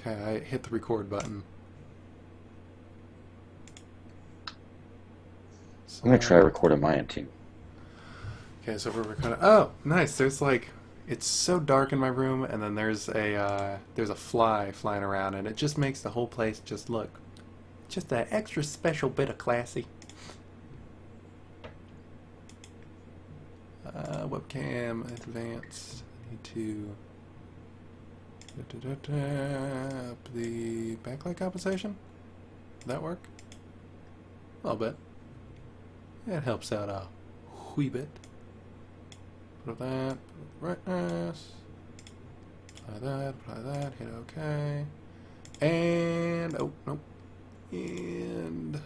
Okay, I hit the record button. So I'm gonna try recording my end too. okay, so we're recording. Oh, nice. There's like, it's so dark in my room, and then there's a fly flying around, and it just makes the whole place just look just an extra special bit of classy. Webcam advanced. I need to up the backlight compensation. Does that work? A little bit. It helps out a wee bit. Put that, brightness. Apply that, hit OK. And, oh, nope. And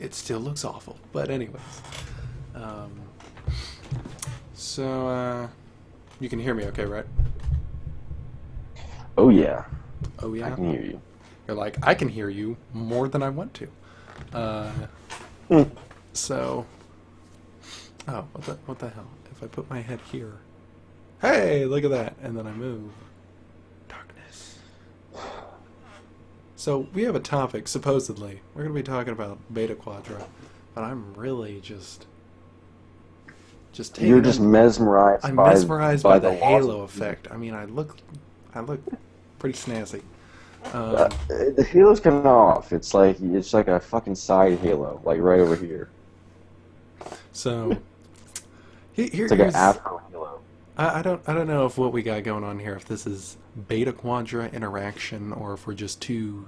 it still looks awful. But anyways. So, you can hear me okay, right? Oh yeah. Oh yeah? I can hear you. You're like, I can hear you more than I want to. So, oh, what the hell? If I put my head here, hey, look at that, and then I move, darkness. So we have a topic. Supposedly, we're going to be talking about Beta Quadra, but I'm really just taking. You're just mesmerized. I'm mesmerized by the halo loss. effect. I mean, I look pretty snazzy. The halo's coming off. It's like a fucking side halo, like right over here. So It's like an Afro halo. I don't know if what we got going on here, if this is Beta Quadra interaction or if we're just too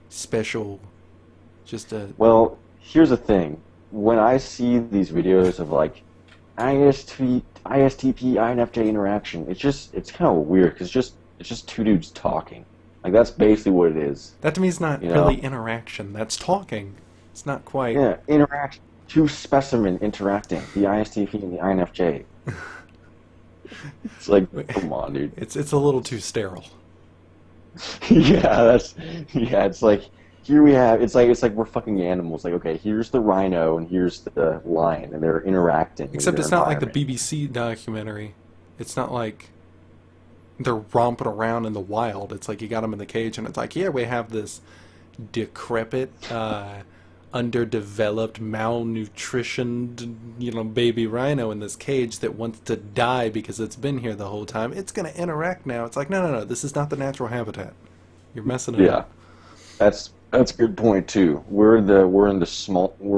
special. Well, here's the thing. When I see these videos of like ISTP, INFJ interaction, it's kind of weird because it's just two dudes talking. Like that's basically what it is. That to me is not really interaction. That's talking. It's not quite. Yeah, interaction. Two specimen interacting. The ISTP and the INFJ. It's like, come on, dude. It's a little too sterile. It's like here we have. It's like we're fucking animals. Like okay, here's the rhino and here's the lion, and they're interacting. Except it's not like the BBC documentary. It's not like they're romping around in the wild. It's like you got them in the cage, and it's like, here we have this decrepit, underdeveloped, malnutritioned, baby rhino in this cage that wants to die because it's been here the whole time. It's going to interact now. It's like, no, this is not the natural habitat. You're messing it up. That's a good point too. We're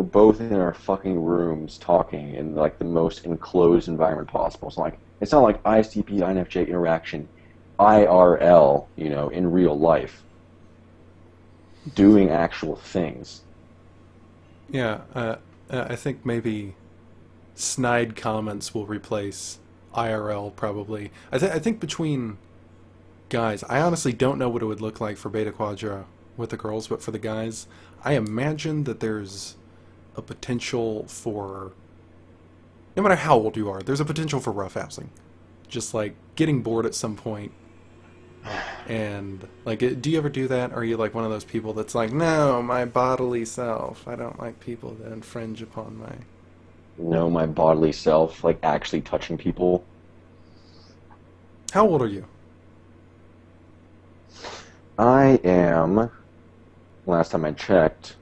both in our fucking rooms talking in like the most enclosed environment possible. So like, it's not like ISTP, INFJ interaction, IRL, in real life, doing actual things. Yeah, I think maybe snide comments will replace IRL probably. I think between guys, I honestly don't know what it would look like for Beta Quadra with the girls, but for the guys, I imagine that there's a potential for, no matter how old you are, there's a potential for roughhousing. Just like getting bored at some point. And like, do you ever do that? Or are you like one of those people that's like, no, my bodily self, I don't like people that infringe upon my bodily self, like actually touching people. How old are you? I am, last time I checked,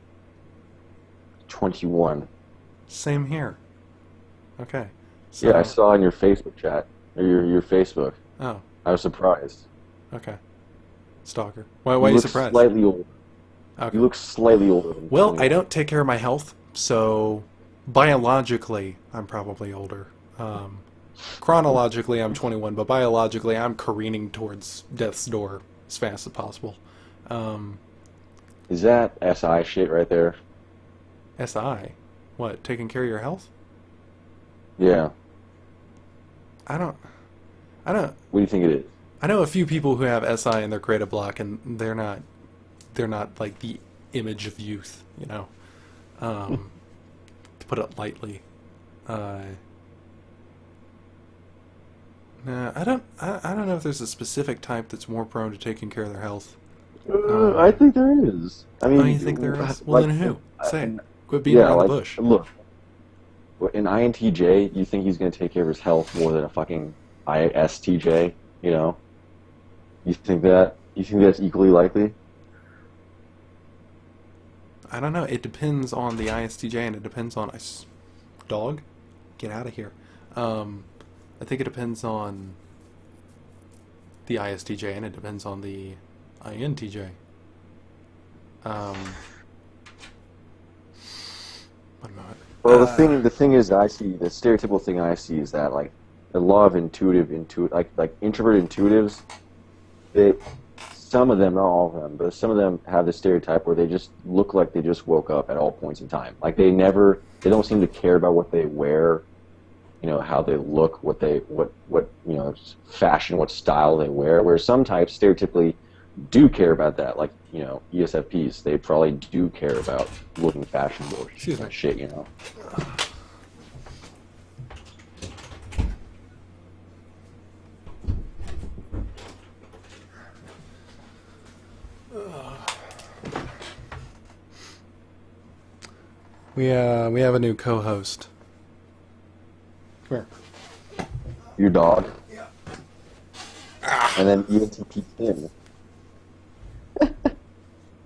21. Same here. Okay. So, yeah, I saw in your Facebook chat, or your Facebook. Oh. I was surprised. Okay. Stalker. Why are you surprised? Slightly older. Okay. You look slightly older than Well, 21. I don't take care of my health, so biologically, I'm probably older. Chronologically, I'm 21, but biologically, I'm careening towards death's door as fast as possible. Is that SI shit right there? SI? What, taking care of your health? Yeah. I don't... What do you think it is? I know a few people who have SI in their creative block, and they're not like the image of youth, to put it lightly. Nah, I don't know if there's a specific type that's more prone to taking care of their health. I think there is. I mean, you think there is? Well, then who? Say it. Quit beating around the bush. Look, an INTJ, you think he's going to take care of his health more than a fucking ISTJ, You think that? You think that's equally likely? I don't know. It depends on the ISTJ, and it depends on dog. Get out of here. I think it depends on the ISTJ, and it depends on the INTJ. What am I? Well, the thing is, I see the stereotypical thing I see is that like a lot of like introverted intuitives, they some of them, not all of them, but some of them have the stereotype where they just look like they just woke up at all points in time. Like they don't seem to care about what they wear, how they look, what fashion, what style they wear. Whereas some types stereotypically do care about that, like ESFPs. They probably do care about looking fashionable or shit. We have a new co-host. Come here. Your dog. Yeah. And then ENTP Tim.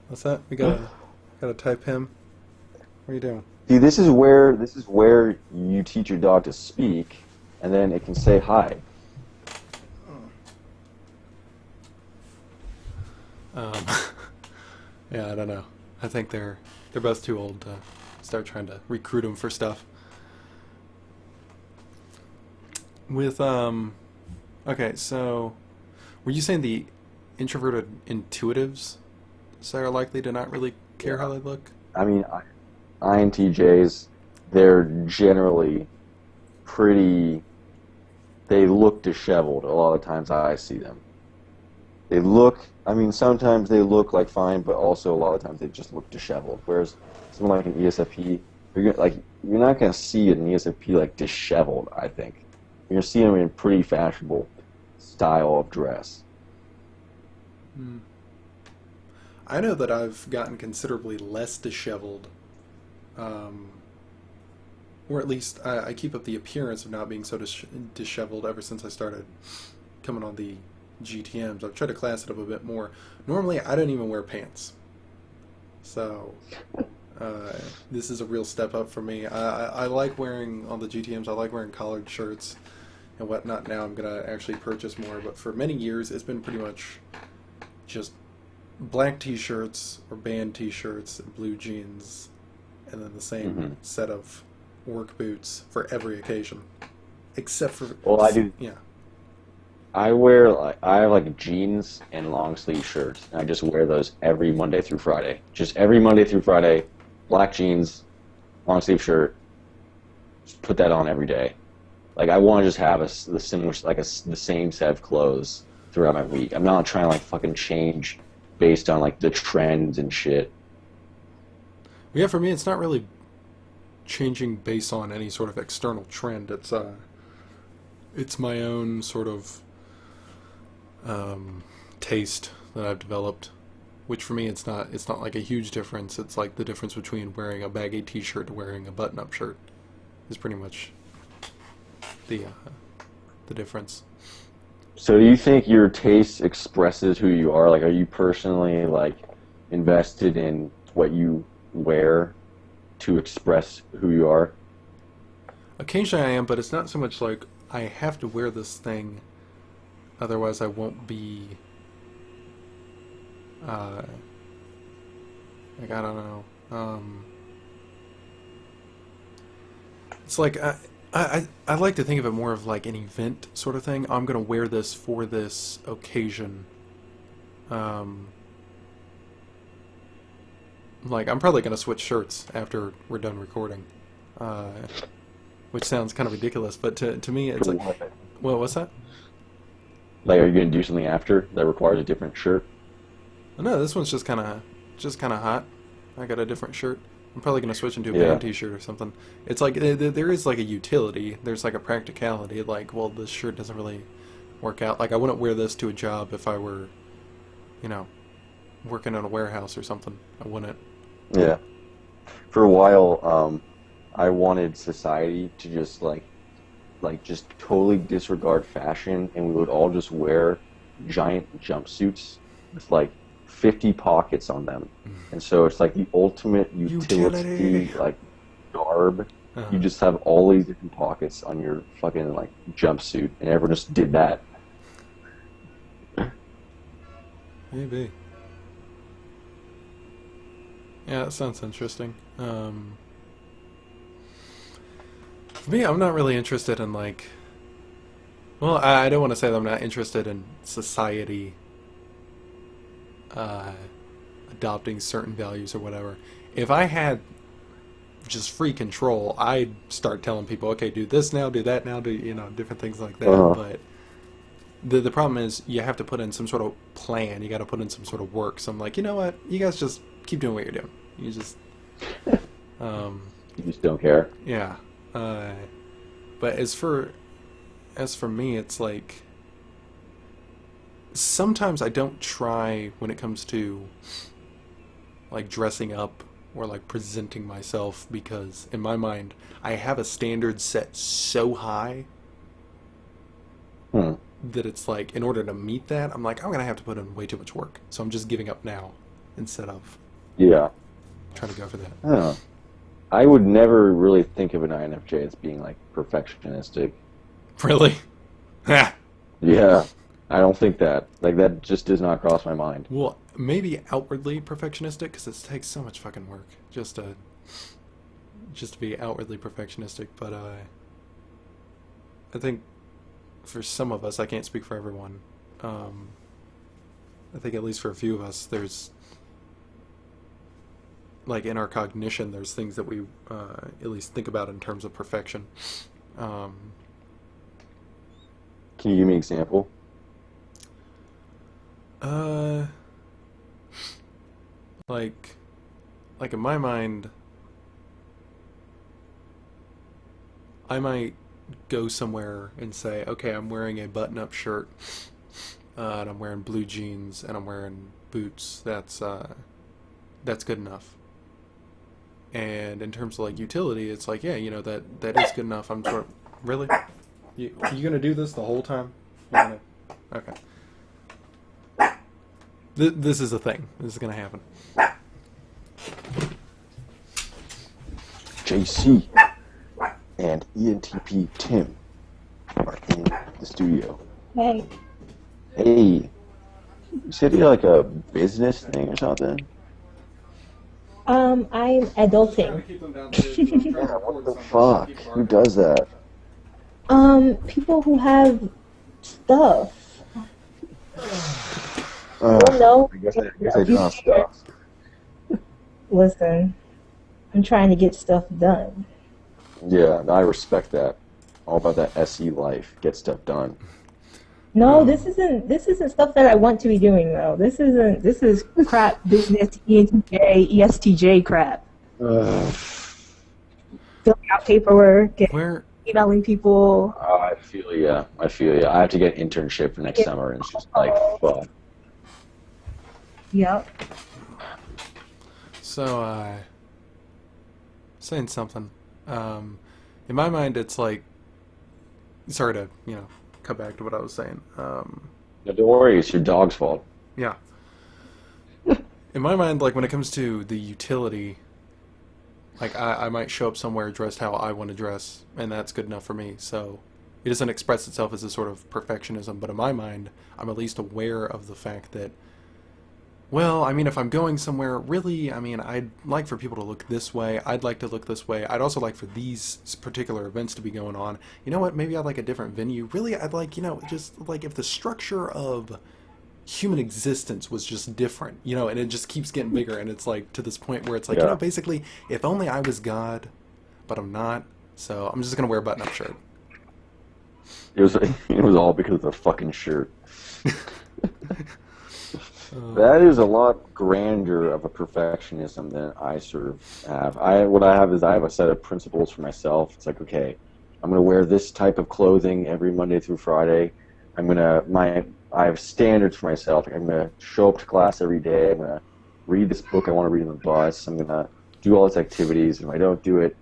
What's that? We gotta type him. What are you doing? See, this is where you teach your dog to speak, and then it can say hi. Yeah, I don't know. I think they're both too old to start trying to recruit them for stuff. Okay, so were you saying the introverted intuitives are likely to not really care how they look? I mean, INTJs, they're generally they look disheveled a lot of times I see them. Sometimes they look like fine, but also a lot of times they just look disheveled. Whereas someone like an ESFP, you're not going to see an ESFP like disheveled, I think. You're going to see them in pretty fashionable style of dress. I know that I've gotten considerably less disheveled, or at least I keep up the appearance of not being so disheveled ever since I started coming on the GTMs. I've tried to class it up a bit more. Normally, I don't even wear pants, so this is a real step up for me. I like wearing, on the GTMs, I like wearing collared shirts and whatnot. Now I'm going to actually purchase more, but for many years it's been pretty much just black t-shirts or band t-shirts and blue jeans, and then the same set of work boots for every occasion, except for... Well, I do... Yeah. I have jeans and long sleeve shirts, and I just wear those every Monday through Friday. Just every Monday through Friday, black jeans, long sleeve shirt. Just put that on every day. Like I want to just have the same set of clothes throughout my week. I'm not trying to fucking change based on the trends and shit. Yeah, for me, it's not really changing based on any sort of external trend. It's my own sort of taste that I've developed, which for me it's not like a huge difference. It's like the difference between wearing a baggy t-shirt to wearing a button-up shirt is pretty much the difference. So do you think your taste expresses who you are? Are you personally invested in what you wear to express who you are? Occasionally I am, but it's not so much like I have to wear this thing, otherwise I won't be, I don't know, it's like, I like to think of it more of like an event sort of thing. I'm going to wear this for this occasion. I'm probably going to switch shirts after we're done recording. Which sounds kind of ridiculous, but to me it's like... Well, what's that? Are you going to do something after that requires a different shirt? No, this one's just kind of hot. I got a different shirt. I'm probably going to switch into a band t-shirt or something. It's like, there is a utility. There's a practicality. Well, this shirt doesn't really work out. I wouldn't wear this to a job if I were, working in a warehouse or something. I wouldn't. Yeah. For a while, I wanted society to just just totally disregard fashion, and we would all just wear giant jumpsuits with like 50 pockets on them, and so it's like the ultimate Utility. like garb. Uh-huh. You just have all these different pockets on your fucking like jumpsuit, and everyone just did that. Maybe. Yeah, that sounds interesting. For me, I'm not really interested in like. Well, I don't want to say that I'm not interested in society adopting certain values or whatever. If I had just free control, I'd start telling people, okay, do this now, do that now, do different things like that. Uh-huh. But the problem is you have to put in some sort of plan. You got to put in some sort of work. So I'm like, you know what? You guys just keep doing what you're doing. You just, You just don't care. yeah. But as for me, it's like sometimes I don't try when it comes to like dressing up or like presenting myself, because in my mind I have a standard set so high Hmm. that it's like in order to meet that, I'm like, I'm gonna have to put in way too much work. So I'm just giving up now instead of Yeah. trying to go for that. Huh. I would never really think of an INFJ as being like perfectionistic. Really? Yeah. Yeah, I don't think that. Like that just does not cross my mind. Well, maybe outwardly perfectionistic because it takes so much fucking work just to be outwardly perfectionistic. But I think for some of us, I can't speak for everyone. I think at least for a few of us, there's like in our cognition, there's things that we at least think about in terms of perfection. Um, Can you give me an example? uh, like in my mind, I might go somewhere and say, okay, I'm wearing a button-up shirt, and I'm wearing blue jeans, and I'm wearing boots. That's good enough. And in terms of like utility, it's like, yeah, that is good enough. I'm sort of, really? You gonna do this the whole time? Okay. This is a thing. This is gonna happen. JC and ENTP Tim are in the studio. Hey, Hey, you said you had like a business thing or something? I'm adulting. Yeah, what the fuck? Who does that? People who have stuff. Uh, Well, no. I guess I don't have stuff. Listen, I'm trying to get stuff done. Yeah, I respect that. All about that SE life. Get stuff done. No, this isn't stuff that I want to be doing though. This is crap business ESTJ crap. Uh, Filling out paperwork, Where emailing people. I feel ya. I have to get an internship for next summer, and it's just like, fuck. Yep. So, saying something. In my mind, it's like, sorry to, cut back to what I was saying. No, don't worry, it's your dog's fault. Yeah. In my mind, like when it comes to the utility, like I might show up somewhere dressed how I want to dress, and that's good enough for me. So it doesn't express itself as a sort of perfectionism, but in my mind, I'm at least aware of the fact that, well, I mean, if I'm going somewhere, really, I mean, I'd like for people to look this way. I'd like to look this way. I'd also like for these particular events to be going on. You know what? Maybe I'd like a different venue. Really, I'd like, just like if the structure of human existence was just different, and it just keeps getting bigger. And it's like to this point where it's like, Yeah. basically, if only I was God, but I'm not. So I'm just going to wear a button-up shirt. It was all because of the fucking shirt. That is a lot grander of a perfectionism than I sort of have. What I have is I have a set of principles for myself. It's like, okay, I'm gonna wear this type of clothing every Monday through Friday. I have standards for myself. Like I'm gonna show up to class every day. I'm gonna read this book I want to read on the bus. I'm gonna do all these activities. And if I don't do it,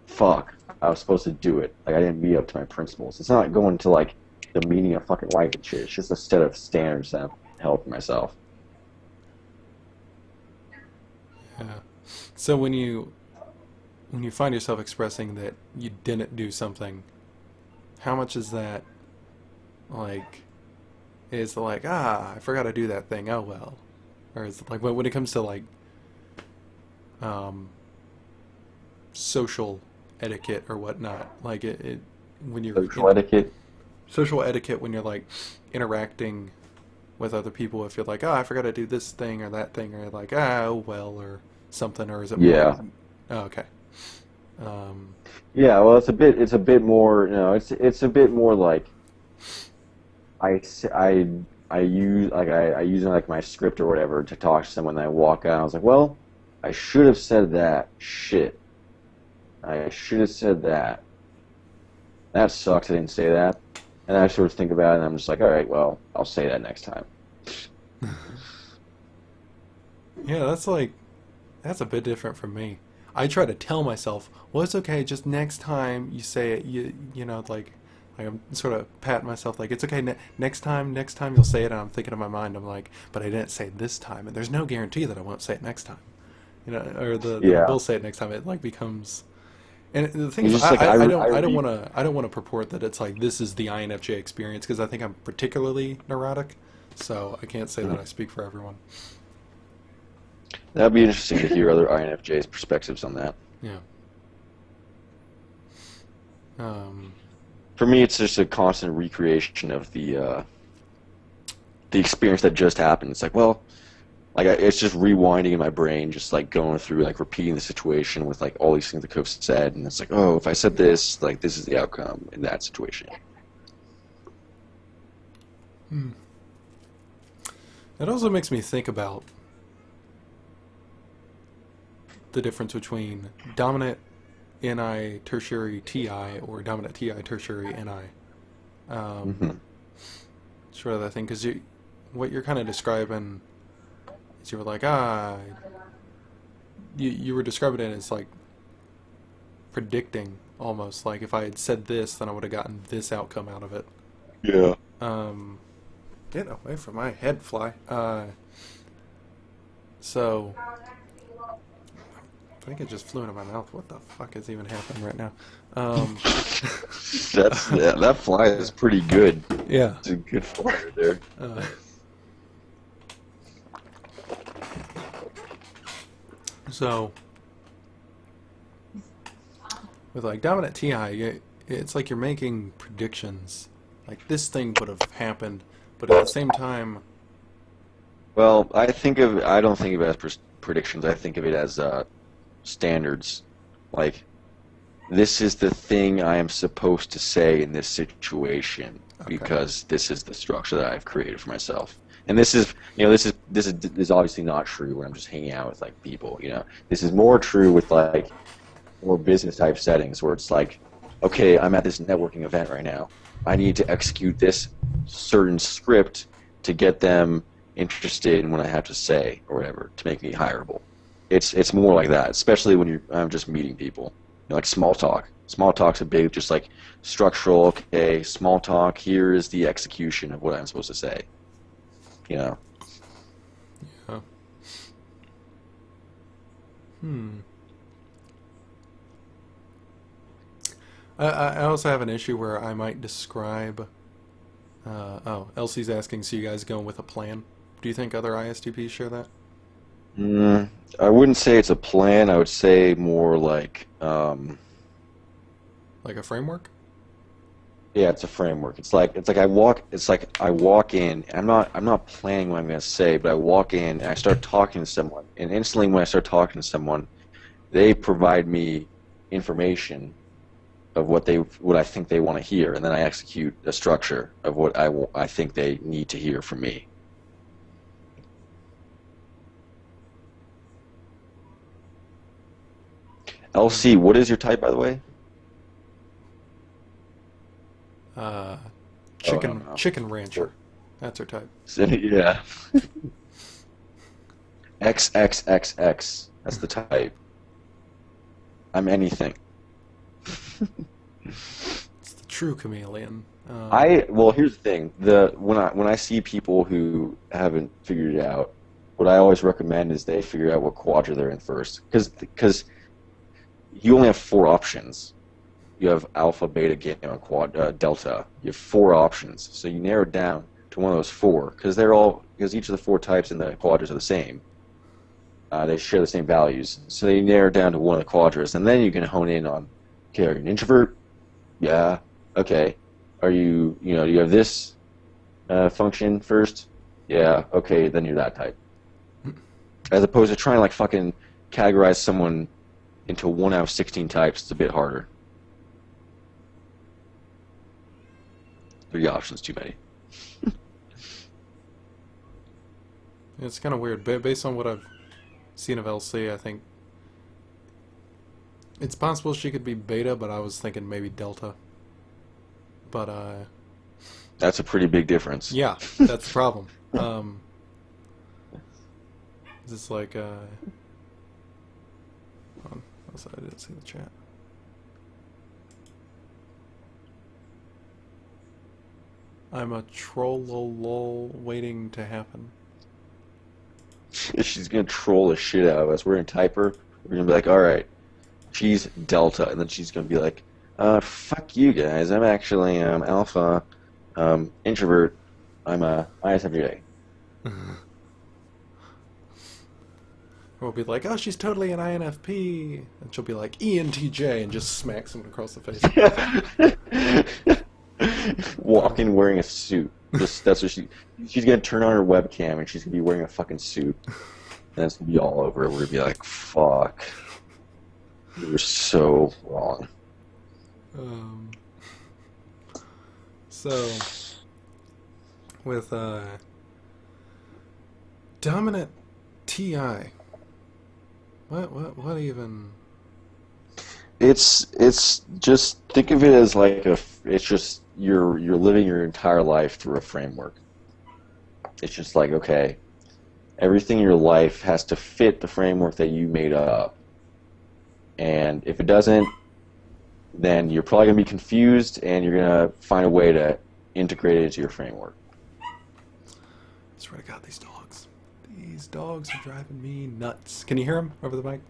fuck. I was supposed to do it. Like I didn't meet up to my principles. It's not going to like the meaning of fucking life and shit. It's just a set of standards that I've held for myself. Yeah. So when you find yourself expressing that you didn't do something, how much is that like I forgot to do that thing, oh well, or is it like when it comes to like um, social etiquette or whatnot, like it when you're Social etiquette. social etiquette when you're like interacting with other people, if you're like, oh, I forgot to do this thing or that thing, or like, oh well, or something, or is it more? Yeah. Oh, okay. Um, Yeah, well, it's a bit more, it's a bit more like I, s- I use I use like my script or whatever to talk to someone. And I walk out. I was like, well, I should have said that. Shit, I should have said that. That sucks. I didn't say that. And I sort of think about it, and I'm just like, all right, well, I'll say that next time. yeah, that's a bit different from me. I try to tell myself, well, it's okay. Just next time you say it, like I'm sort of patting myself, like it's okay. Next time you'll say it. And I'm thinking in my mind, I'm like, but I didn't say it this time, and there's no guarantee that I won't say it next time. Or that I Yeah, will say it next time. It like becomes. And the thing it's is, just like I don't want to purport that it's like this is the INFJ experience because I think I'm particularly neurotic, so I can't say that I speak for everyone. that'd be interesting to hear other INFJ's perspectives on that. Yeah. Um, For me, it's just a constant recreation of the experience that just happened. It's like, well, it's just rewinding in my brain, just like going through, like repeating the situation with like all these things the coach said, and it's like, oh, if I said this, like this is the outcome in that situation. hmm. It also makes me think about the difference between dominant NI tertiary TI or dominant TI tertiary NI. Hmm. Sort of that thing, because what you're kind of describing is you were like, you were describing it as like predicting almost, like if I had said this, then I would have gotten this outcome out of it. Yeah. Um, Get away from my head, fly. So I think it just flew into my mouth. What the fuck is even happening right now? That fly is pretty good. Yeah. It's a good fly right there. Uh, so with like dominant TI, it's like you're making predictions. Like this thing would have happened, but at the same time, Well, I don't think of it as predictions. I think of it as standards. Like, this is the thing I am supposed to say in this situation okay. because this is the structure that I've created for myself. And this is obviously not true when I'm just hanging out with like people. This is more true with like more business type settings where it's like, okay, I'm at this networking event right now. I need to execute this certain script to get them interested in what I have to say or whatever to make me hireable. It's more like that, especially when I'm just meeting people. Like small talk. Small talk's a big, just like structural. Okay, small talk. Here is the execution of what I'm supposed to say. Yeah. Hmm. I also have an issue where I might describe. Elsie's asking, so you guys going with a plan? Do you think other ISTPs share that? I wouldn't say it's a plan. I would say more like, Like a framework? yeah, it's a framework. It's like I walk in. I'm not planning what I'm going to say, but I walk in and I start talking to someone, and instantly when I start talking to someone, they provide me information of what I think they want to hear, and then I execute a structure of what I think they need to hear from me. LC, what is your type, by the way? Uh, Oh, I don't know. chicken rancher. That's her type. Yeah. XXXX. That's the type. I'm anything. It's the true chameleon. Well, here's the thing. When I see people who haven't figured it out, what I always recommend is they figure out what quadra they're in first, because you only have 4 options. You have alpha, beta, gamma, delta. You have 4 options, so you narrow it down to one of those 4, because each of the 4 types in the quadras are the same. They share the same values, so they narrow down to one of the quadras, and then you can hone in on, okay, are you an introvert? Yeah. Okay. Are you, do you have this function first? Yeah. Okay, then you're that type. As opposed to trying to like fucking categorize someone into 1 out of 16 types, it's a bit harder. 3 options too many. It's kind of weird. Based on what I've seen of LC, I think it's possible she could be beta, but I was thinking maybe delta. But That's a pretty big difference. yeah, that's the problem. It's like hold on. I didn't see the chat. I'm a troll waiting to happen. She's gonna troll the shit out of us. We're gonna type her. We're gonna be like, all right, she's delta, and then she's gonna be like, fuck you guys. I'm actually alpha, introvert. I'm a ISFJ. We'll be like, oh, she's totally an INFP, and she'll be like ENTJ and just smack someone across the face. Walking wearing a suit. That's what she's gonna turn on her webcam and she's gonna be wearing a fucking suit. And it's gonna be all over. We're gonna be like, fuck. You were so wrong. So with dominant TI, what even? It's just think of it as like it's just you're living your entire life through a framework. It's just like, okay, everything in your life has to fit the framework that you made up. And if it doesn't, then you're probably going to be confused and you're going to find a way to integrate it into your framework. I swear to God, these dogs. These dogs are driving me nuts. Can you hear them over the mic?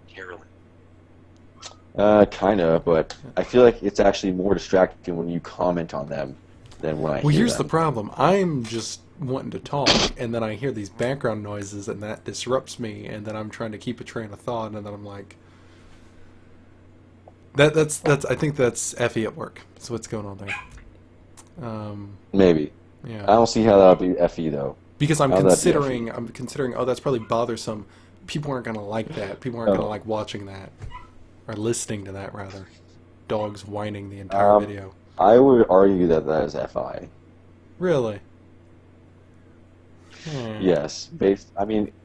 Kind of, but I feel like it's actually more distracting when you comment on them than when I hear them. Well, here's the problem. I'm just wanting to talk, and then I hear these background noises, and that disrupts me, and then I'm trying to keep a train of thought, and then I'm like... That's I think that's Effie at work. So what's going on there? Maybe. Yeah. I don't see how that would be FE, though. Because I'm How'd that be considering, oh, that's probably bothersome. People aren't going to like that. People aren't going to like watching that. Or listening to that, rather. Dogs whining the entire video. I would argue that is FI. Really? Yes.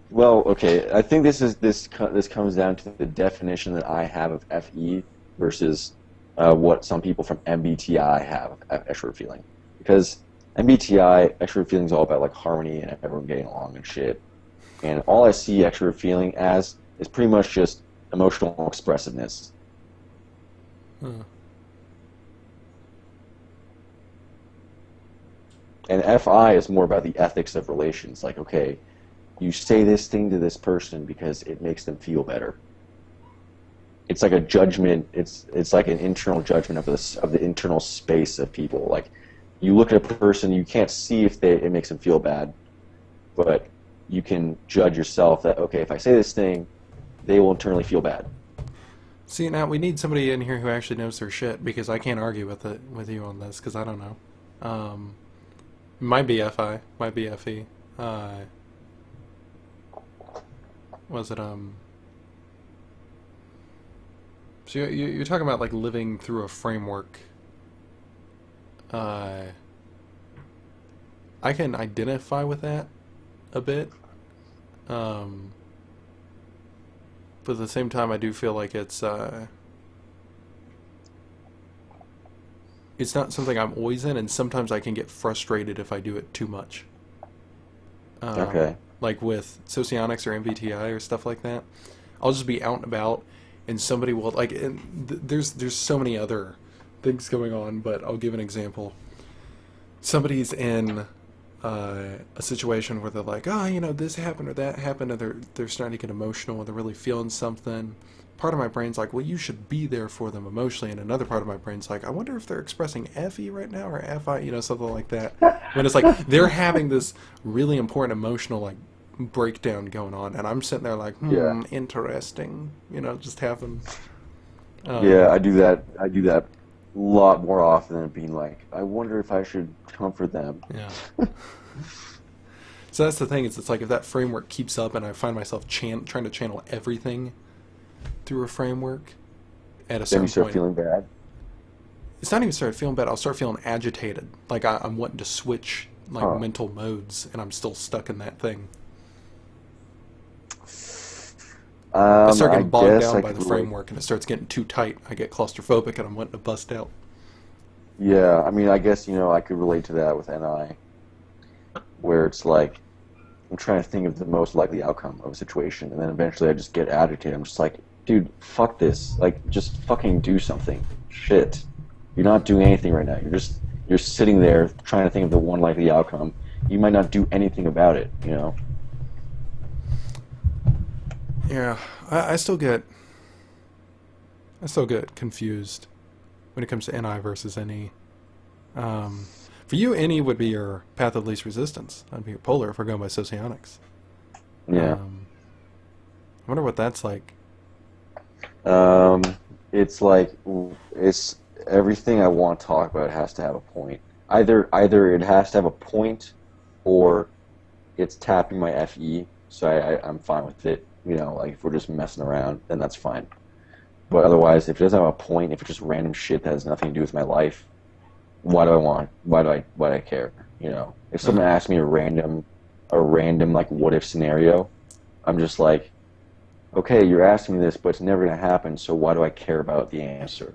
Well, okay. I think this comes down to the definition that I have of FE versus what some people from MBTI have of extrovert feeling. Because MBTI, extrovert feeling is all about like harmony and everyone getting along and shit. And all I see extrovert feeling as is pretty much just emotional expressiveness. And FI is more about the ethics of relations. Like, okay, you say this thing to this person because it makes them feel better. It's like a judgment. It's like an internal judgment of the internal space of people. Like, you look at a person, you can't see if it makes them feel bad, but you can judge yourself that, okay, if I say this thing, they will internally feel bad. See, now we need somebody in here who actually knows their shit, because I can't argue with you on this, because I don't know. Might be FI, might be FE. Was it So you're talking about like living through a framework. I can identify with that a bit. But at the same time, I do feel like it's not something I'm always in, and sometimes I can get frustrated if I do it too much. Okay. Like with socionics or MBTI or stuff like that, I'll just be out and about, and somebody will like. And there's so many other things going on, but I'll give an example. Somebody's in a situation where they're like, oh, this happened or that happened, and they're starting to get emotional and they're really feeling something. Part of my brain's like, well, you should be there for them emotionally, and another part of my brain's like, I wonder if they're expressing FE right now or FI, something like that. When it's like they're having this really important emotional like breakdown going on, and I'm sitting there like, interesting, just having. Yeah, I do that. I do that a lot more often than being like, I wonder if I should comfort them. Yeah. So that's the thing. It's like if that framework keeps up, and I find myself trying to channel everything through a framework, at a certain Then you start point, feeling bad. it's not even start feeling bad. I'll start feeling agitated, like I'm wanting to switch like mental modes, and I'm still stuck in that thing. I start getting bogged down by the framework, and it starts getting too tight. I get claustrophobic, and I'm wanting to bust out. Yeah, I mean, I guess, I could relate to that with NI, where it's like, I'm trying to think of the most likely outcome of a situation, and then eventually I just get agitated. I'm just like, dude, fuck this. Like, just fucking do something. Shit. You're not doing anything right now. You're sitting there trying to think of the one likely outcome. You might not do anything about it, Yeah, I still get confused when it comes to NI versus NE. For you, NE would be your path of least resistance. That'd be your polar if we're going by socionics. Yeah. I wonder what that's like. It's like, it's everything I want to talk about has to have a point. Either it has to have a point, or it's tapping my FE, so I'm fine with it. Like if we're just messing around, then that's fine. But otherwise, if it doesn't have a point, if it's just random shit that has nothing to do with my life, why do I care? If someone asks me a random like what if scenario, I'm just like, okay, you're asking me this, but it's never gonna happen. So why do I care about the answer?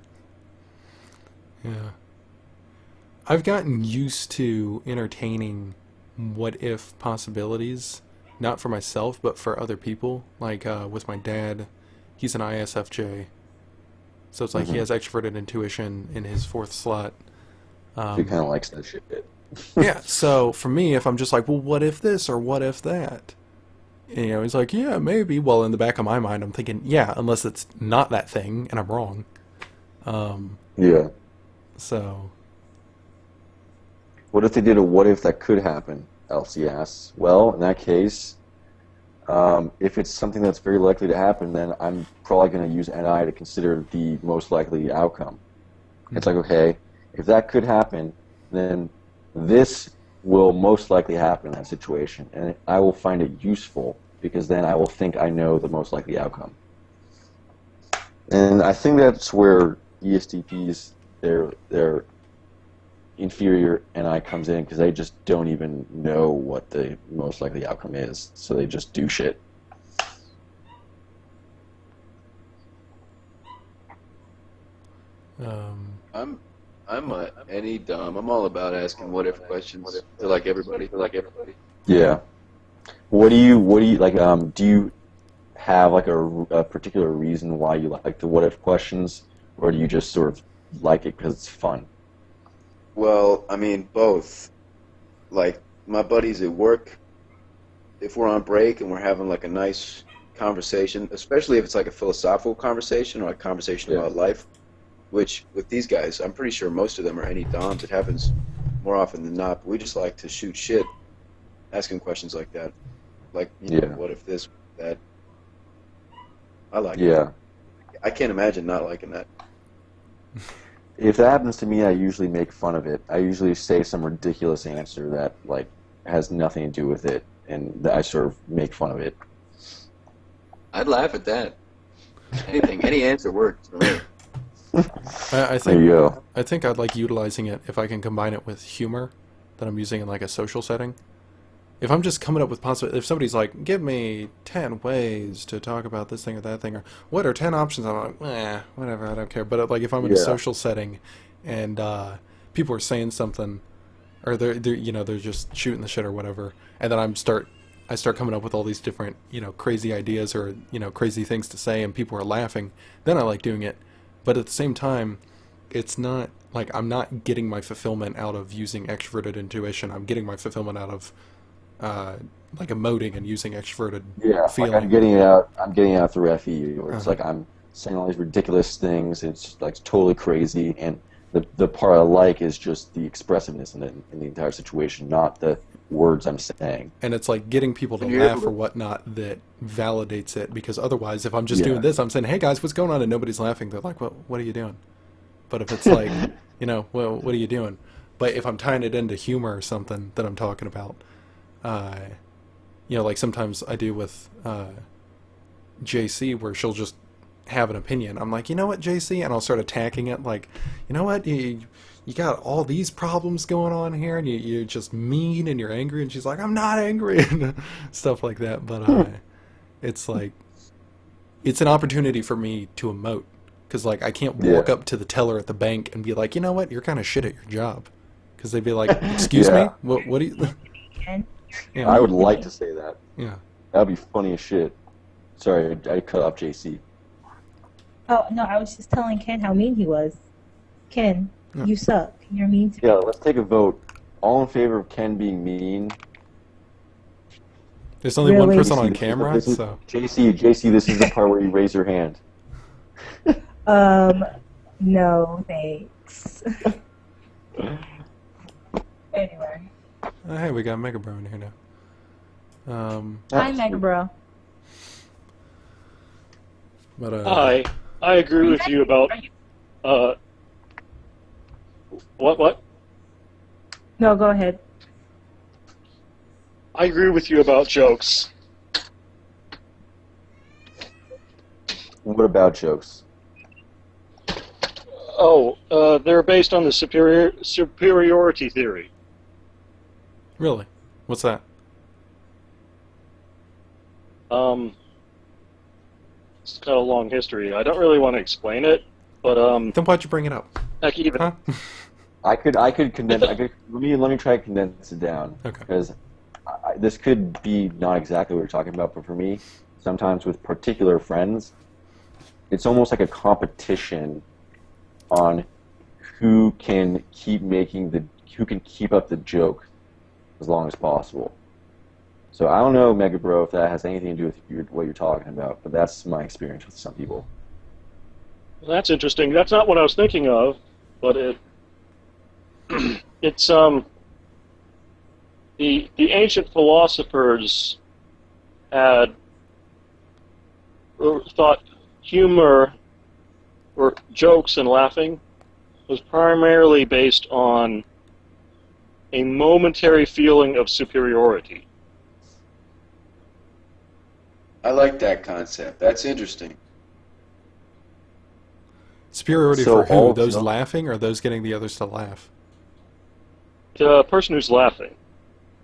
Yeah. I've gotten used to entertaining what if possibilities, not for myself, but for other people. Like with my dad, he's an ISFJ. So it's like he has extroverted intuition in his fourth slot. He kind of likes that shit. Yeah, so for me, if I'm just like, well, what if this or what if that? And, he's like, yeah, maybe. Well, in the back of my mind, I'm thinking, yeah, unless it's not that thing and I'm wrong. Yeah. So. What if they did a what if that could happen? Elsie asks. Well, in that case, if it's something that's very likely to happen, then I'm probably going to use NI to consider the most likely outcome. It's like, okay, if that could happen, then this will most likely happen in that situation, and I will find it useful because then I will think I know the most likely outcome. And I think that's where ESTPs, their inferior NI comes in, because they just don't even know what the most likely outcome is, so they just do shit. I'm any dumb. I'm all about asking what if questions to like everybody. Yeah. What do you like? Do you have like a particular reason why you like the what if questions, or do you just sort of like it because it's fun? Well, I mean, both. Like, my buddies at work, if we're on break and we're having like a nice conversation, especially if it's like a philosophical conversation or a conversation about life, which with these guys, I'm pretty sure most of them are any DOMs. It happens more often than not, but we just like to shoot shit asking questions like that. Like, what if this, that? I like it. I can't imagine not liking that. If that happens to me, I usually make fun of it. I usually say some ridiculous answer that like has nothing to do with it, and I sort of make fun of it. I'd laugh at that. Anything, any answer works for me. I think, there you go. I think I'd like utilizing it if I can combine it with humor that I'm using in like a social setting. If I'm just coming up with if somebody's like, give me 10 ways to talk about this thing or that thing, or what are 10 options, I'm like, whatever, I don't care. But like if I'm in a social setting and people are saying something, or they're just shooting the shit or whatever, and then I start coming up with all these different crazy ideas or crazy things to say, and people are laughing, then I like doing it. But at the same time, it's not like I'm not getting my fulfillment out of using extroverted intuition. I'm getting my fulfillment out of like emoting and using extroverted feeling. Like I'm getting it out. I'm getting it out through FE, where it's Uh-huh. like I'm saying all these ridiculous things. It's like totally crazy, and the part I like is just the expressiveness in the entire situation, not the words I'm saying. And it's like getting people to And you're laugh able to- or whatnot that validates it, because otherwise, if I'm just Yeah. doing this, I'm saying, "Hey guys, what's going on?" and nobody's laughing, they're like, "Well, what are you doing?" But if it's like, you know, well, what are you doing? But if I'm tying it into humor or something that I'm talking about, you know, like sometimes I do with JC, where she'll just have an opinion. I'm like, you know what, JC, and I'll start attacking it. Like, you know what, you got all these problems going on here, and you're just mean and you're angry. And she's like, I'm not angry, and stuff like that. But it's like, it's an opportunity for me to emote, because like I can't walk Yeah. up to the teller at the bank and be like, you know what, you're kind of shit at your job, because they'd be like, excuse me, Yeah. what do you? And Yeah, I would like to say that. yeah. That'd be funny as shit. Sorry, I cut off JC. oh no, I was just telling Ken how mean he was. Ken, Yeah. you suck. You're mean to Yeah, let's take a vote. All in favor of Ken being mean? There's only one Really? person on This is- camera, this is- so JC, this is the part where you raise your hand. No, thanks. Anyway. hey, we got Mega Bro in here now. Hi, Mega Bro. But Hi, I agree with you about what? No, go ahead. I agree with you about jokes. What about jokes? Oh, they're based on the superiority theory. really, what's that? It's got a long history. I don't really want to explain it, but Then why'd you bring it up? heck, even Huh? I could condense. Let me try to condense it down. Okay. Because this could be not exactly what we're talking about, but for me, sometimes with particular friends, it's almost like a competition on who can keep up the joke as long as possible. So I don't know, Mega Bro, if that has anything to do with what you're talking about, but that's my experience with some people. that's interesting. That's not what I was thinking of, but it's the ancient philosophers had thought humor or jokes and laughing was primarily based on a momentary feeling of superiority. I like that concept. That's interesting. Superiority So for all who? Those jokes- laughing or those getting the others to laugh? The person who's laughing.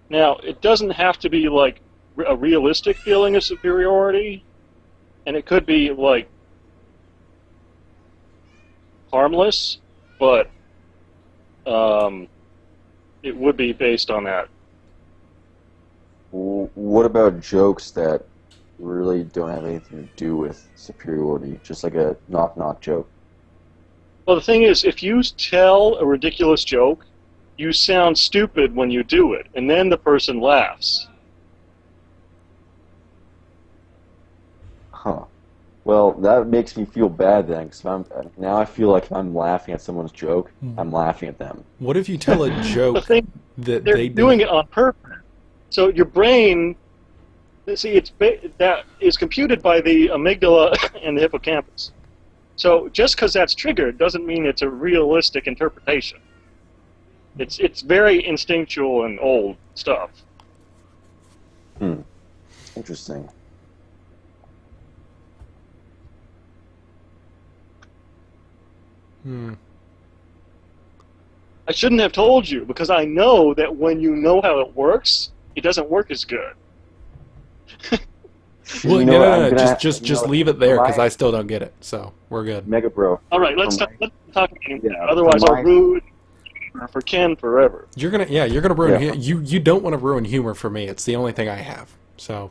Now, it doesn't have to be like a realistic feeling of superiority, and it could be like harmless, but it would be based on that. What about jokes that really don't have anything to do with superiority? Just like a knock-knock joke. Well, the thing is, if you tell a ridiculous joke, you sound stupid when you do it, and then the person laughs. Huh. Well, that makes me feel bad then, because now I feel like if I'm laughing at someone's joke, I'm laughing at them. What if you tell a The joke thing, that they're they doing didn't? it on purpose. So your brain, see, that is computed by the amygdala and the hippocampus. So just because that's triggered doesn't mean it's a realistic interpretation. It's very instinctual and old stuff. Interesting. I shouldn't have told you because I know that when you know how it works, it doesn't work as good. Well, You know what, I'm no. gonna- Just you know what, leave it there, because my- I still don't get it. So we're good. Mega Bro. All right, let's For let's talk anymore. Yeah, Otherwise, for I'll my- ruin for Ken forever. You're gonna ruin Yeah. you don't want to ruin humor for me. It's the only thing I have. So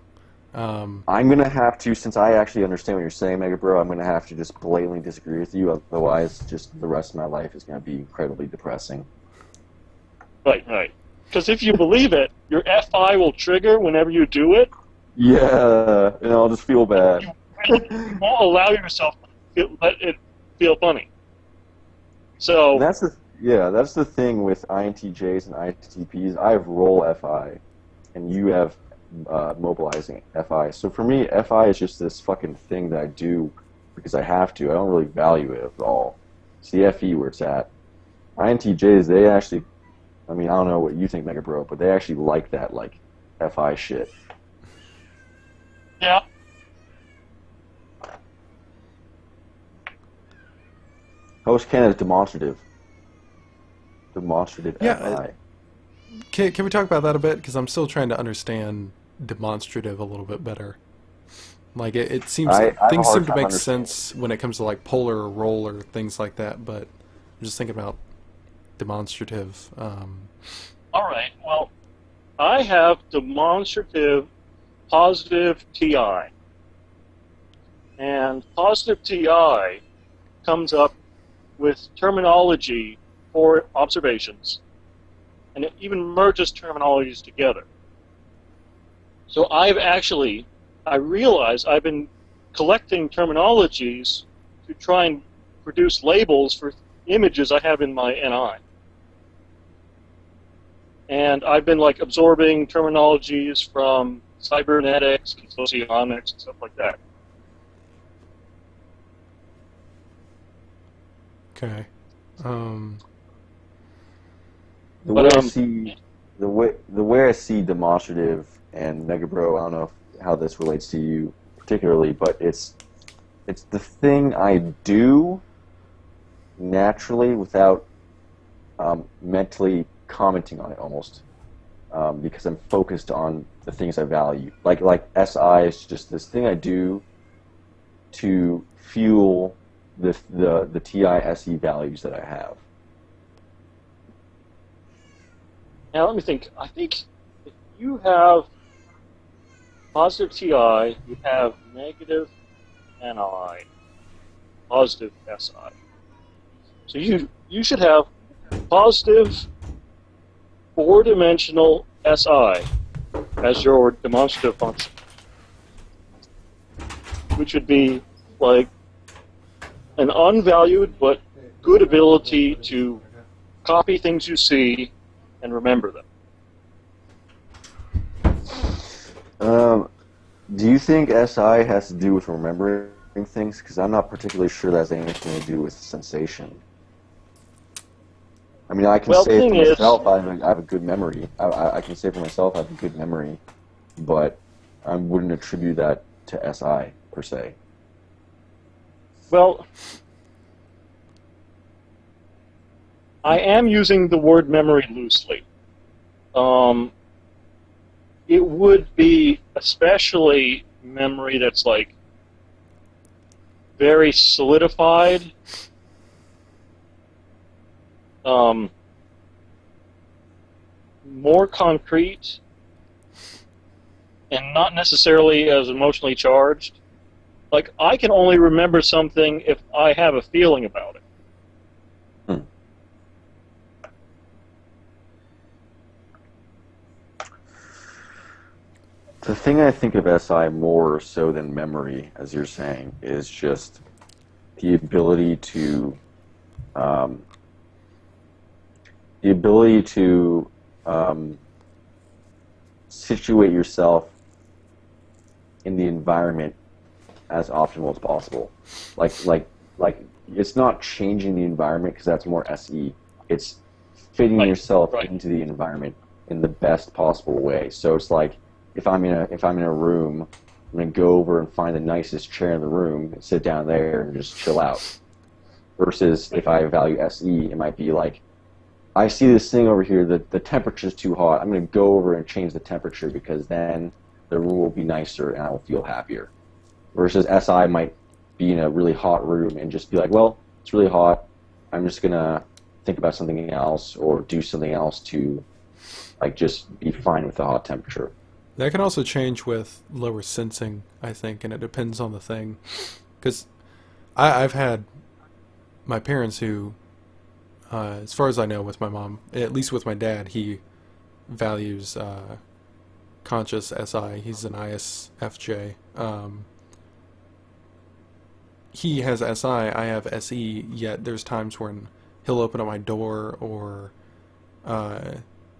I'm gonna have to, since I actually understand what you're saying, Mega Bro, I'm gonna have to just blatantly disagree with you. Otherwise, just the rest of my life is gonna be incredibly depressing. Right. Because if you believe it, your FI will trigger whenever you do it. Yeah, and I'll just feel bad. You won't allow yourself to let it feel funny. So That's the thing with INTJs and ISTPs. I have role FI, and you have mobilizing FI. So for me, FI is just this fucking thing that I do because I have to. I don't really value it at all. It's the FE where it's at. INTJs, they actually, I mean, I don't know what you think, Mega Bro, but they actually like that, like, FI shit. yeah, Host Ken is demonstrative. Demonstrative Yeah, FI. Can we talk about that a bit? Because I'm still trying to understand demonstrative a little bit better. Like it seems I have a things hard seem to time make understanding. sense when it comes to like polar or role or things like that, but I'm just thinking about demonstrative. all right. Well, I have demonstrative positive TI. And positive TI comes up with terminology for observations. And it even merges terminologies together. So I realize I've been collecting terminologies to try and produce labels for images I have in my NI. And I've been like absorbing terminologies from cybernetics and sociomics and stuff like that. Okay. The But, way I see the way I see demonstrative and Mega Bro, I don't know how this relates to you particularly, but it's the thing I do naturally without mentally commenting on it almost, because I'm focused on the things I value. Like SI is just this thing I do to fuel the TI-SE values that I have. now let me think. I think if you have positive TI, you have negative NI, positive SI. So you should have positive four-dimensional SI as your demonstrative function, which would be like an unvalued but good ability to copy things you see and remember them. Do you think SI has to do with remembering things? Because I'm not particularly sure that has anything to do with sensation. I mean, I can Well, say the for thing is- myself I have a good memory. I can say for myself I have a good memory, but I wouldn't attribute that to SI per se. Well, I am using the word memory loosely. It would be especially memory that's like very solidified, more concrete, and not necessarily as emotionally charged. Like, I can only remember something if I have a feeling about it. The thing I think of SI more so than memory, as you're saying, is just the ability to situate yourself in the environment as optimal as possible. Like it's not changing the environment because that's more SE. It's fitting yourself into the environment in the best possible way. So it's like if I'm in a room, I'm gonna go over and find the nicest chair in the room and sit down there and just chill out. Versus if I value SE, it might be like, I see this thing over here, the temperature's too hot. I'm going to go over and change the temperature because then the room will be nicer and I will feel happier. Versus SI might be in a really hot room and just be like, well, it's really hot. I'm just going to think about something else or do something else to like just be fine with the hot temperature. That can also change with lower sensing, I think, and it depends on the thing. Because I've had my parents who, as far as I know with my mom, at least with my dad, he values conscious SI. He's an ISFJ. He has SI, I have SE, yet there's times when he'll open up my door or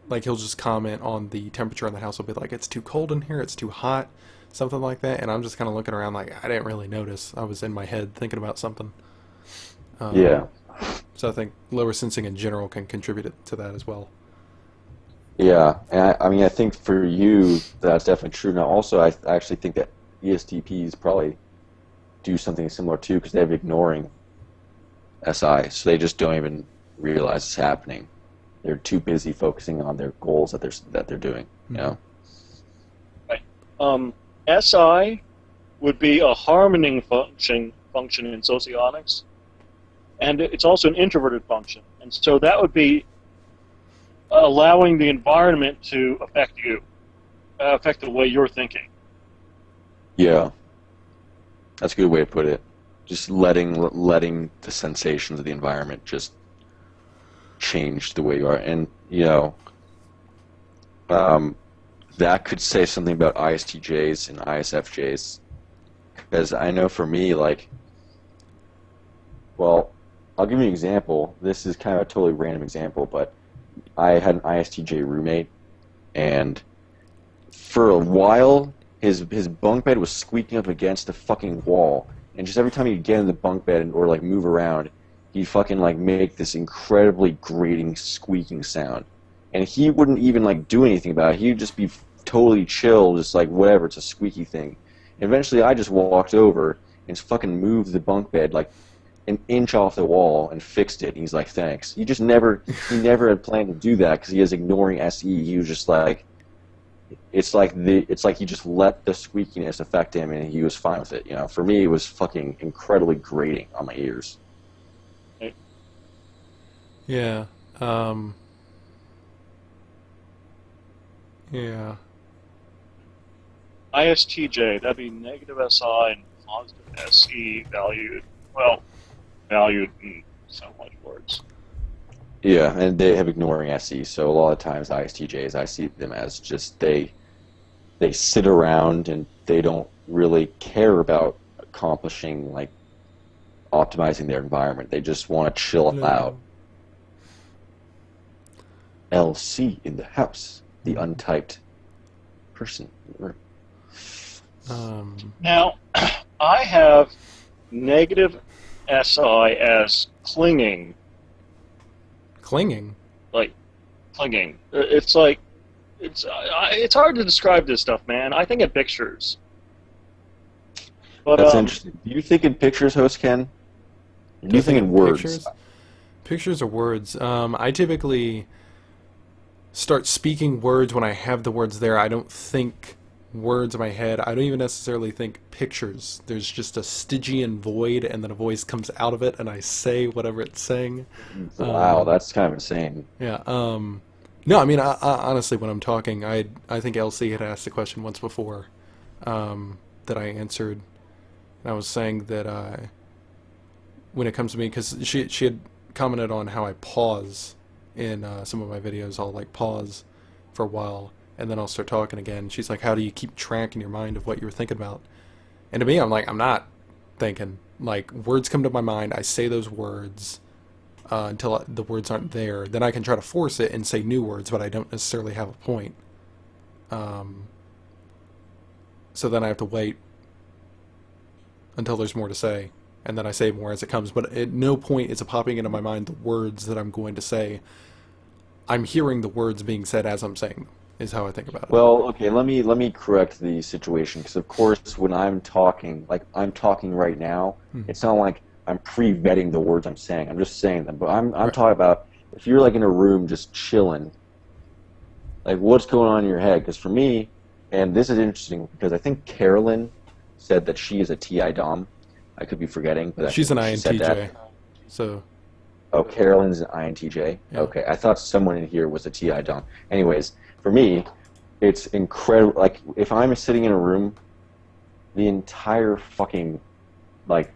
like he'll just comment on the temperature in the house. He'll be like, it's too cold in here, it's too hot, something like that. And I'm just kind of looking around like, I didn't really notice. I was in my head thinking about something. Yeah. So I think lower sensing in general can contribute to that as well. Yeah, and I mean, I think for you, that's definitely true. Now, also, I actually think that ESTPs probably do something similar too, because they're ignoring SI, so they just don't even realize it's happening. They're too busy focusing on their goals that they're doing. You know. Right. SI would be a harmony function in socionics, and it's also an introverted function, and so that would be allowing the environment to affect you, affect the way you're thinking. Yeah, that's a good way to put it. Just letting the sensations of the environment just change the way you are, and you know, that could say something about ISTJs and ISFJs, because I know for me, like, well, I'll give you an example. This is kind of a totally random example, but I had an ISTJ roommate, and for a while, his bunk bed was squeaking up against the fucking wall, and just every time he'd get in the bunk bed or like move around, he'd fucking like make this incredibly grating, squeaking sound, and he wouldn't even like do anything about it. He'd just be totally chill, just like whatever. It's a squeaky thing. And eventually, I just walked over and just fucking moved the bunk bed like an inch off the wall and fixed it. And he's like, thanks. He never had planned to do that because he is ignoring SE. He was just like, it's like he just let the squeakiness affect him, and he was fine with it. You know, for me, it was fucking incredibly grating on my ears. Yeah. Yeah. ISTJ, that'd be negative SI and positive SE valued in so much words. Yeah, and they have ignoring SE, so a lot of times ISTJs, I see them as just they sit around and they don't really care about accomplishing, like, optimizing their environment. They just want to chill out. LC in the house, the untyped person in the room. Now, I have negative SI as clinging. Clinging? Like, clinging. It's like, it's hard to describe this stuff, man. I think in pictures. But, That's interesting. Do you think in pictures, host Ken? Or do you think in words? Pictures or words? I typically start speaking words when I have the words there. I don't think words in my head. I don't even necessarily think pictures. There's just a Stygian void, and then a voice comes out of it, and I say whatever it's saying. Wow, that's kind of insane. Yeah. No, I mean, I, honestly, when I'm talking, I think LC had asked a question once before that I answered, and I was saying that when it comes to me, because she had commented on how I pause in some of my videos. I'll like pause for a while, and then I'll start talking again. She's like, how do you keep track in your mind of what you were thinking about? And to me, I'm like, I'm not thinking. Like, words come to my mind, I say those words until the words aren't there. Then I can try to force it and say new words, but I don't necessarily have a point. So then I have to wait until there's more to say, and then I say more as it comes. But at no point is it popping into my mind the words that I'm going to say. I'm hearing the words being said as I'm saying them, is how I think about it. Well, okay, let me correct the situation, because of course when I'm talking, like I'm talking right now, it's not like I'm pre-vetting the words I'm saying. I'm just saying them. But I'm talking about if you're like in a room just chilling, like what's going on in your head? Because for me, and this is interesting because I think Carolyn said that she is a TI Dom. I could be forgetting, but she's an INTJ. So. Oh, Carolyn's an INTJ? Yeah. Okay, I thought someone in here was a TI Dom. Anyways, for me, it's incredible. Like, if I'm sitting in a room, the entire fucking, like,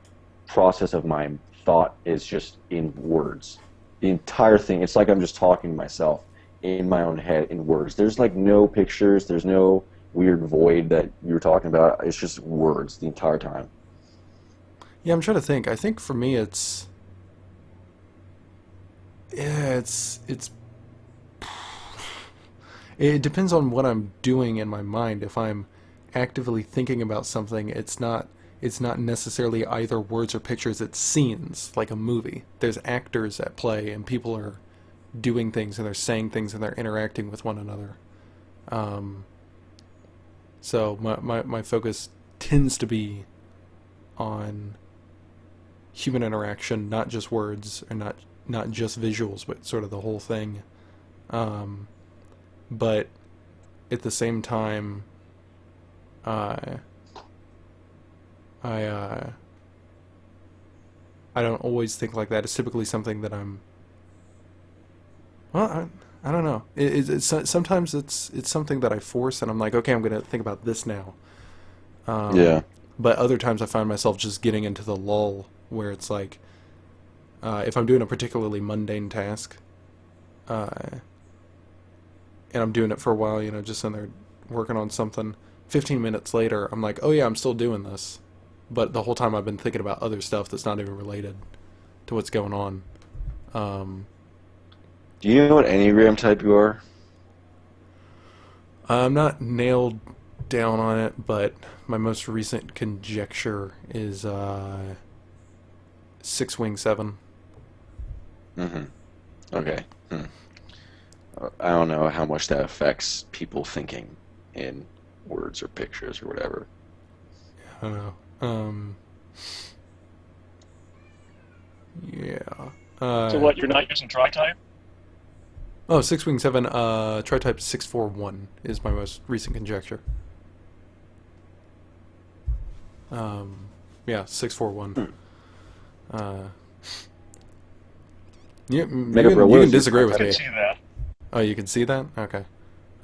process of my thought is just in words. The entire thing, it's like I'm just talking to myself in my own head in words. There's, like, no pictures, there's no weird void that you were talking about. It's just words the entire time. Yeah, I'm trying to think. I think for me it's... Yeah, it depends on what I'm doing in my mind. If I'm actively thinking about something, it's not necessarily either words or pictures, it's scenes, like a movie. There's actors at play, and people are doing things, and they're saying things, and they're interacting with one another. So my focus tends to be on human interaction, not just words, or not just visuals, but sort of the whole thing. But at the same time, I don't always think like that. It's typically something that I'm... Well, I don't know. Sometimes it's something that I force, and I'm like, okay, I'm going to think about this now. Yeah. But other times I find myself just getting into the lull where it's like, if I'm doing a particularly mundane task, and I'm doing it for a while, just in there working on something, 15 minutes later, I'm like, oh yeah, I'm still doing this. But the whole time I've been thinking about other stuff that's not even related to what's going on. Do you know what Enneagram type you are? I'm not nailed down on it, but my most recent conjecture is 6-wing 7. Mm-hmm. Okay. I don't know how much that affects people thinking in words or pictures or whatever. I don't know. Yeah. So what, you're not using tri-type? Oh, 6-wing 7, tri-type 641 is my most recent conjecture. Yeah, 641. You can disagree with I can me. see that. Oh, you can see that? Okay.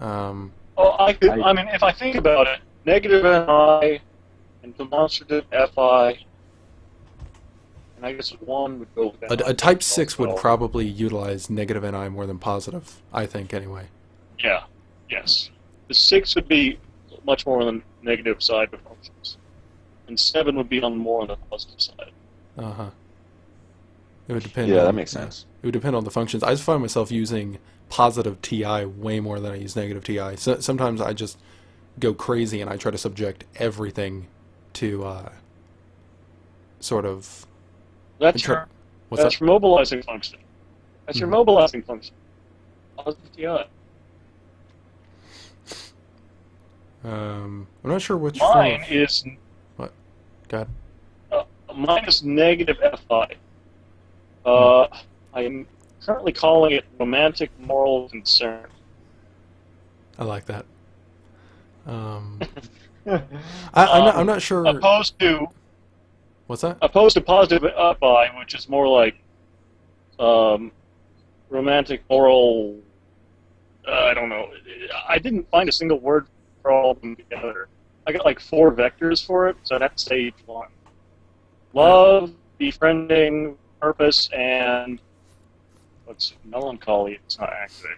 Oh, I mean, if I think about it, negative NI and demonstrative FI, and I guess 1 would go with NI. A type 6 would probably utilize negative NI more than positive, I think, anyway. Yeah, yes. The 6 would be much more on the negative side of functions, and 7 would be more on the positive side. Uh-huh. It would depend. Yeah, that makes sense. It would depend on the functions. I just find myself using positive TI way more than I use negative TI. So sometimes I just go crazy and I try to subject everything to sort of... That's your mobilizing function. That's your mobilizing function. Positive TI. I'm not sure which Mine is... What? God. Mine is negative FI. I'm currently calling it romantic moral concern. I like that. I'm not sure... Opposed to... What's that? Opposed to positive FI, which is more like romantic moral... I don't know. I didn't find a single word for all of them together. I got like 4 vectors for it, so that's stage 1. Love, befriending, purpose, and what's melancholy? It's not activated.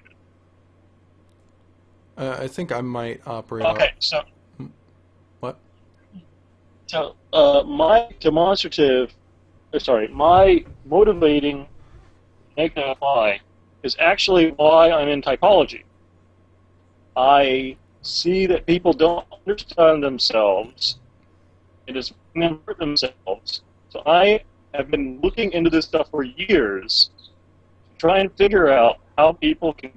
I think I might operate. Okay, so what? So my motivating negative FI is actually why I'm in typology. I see that people don't understand themselves and just hurt themselves. So I have been looking into this stuff for years to try and figure out how people can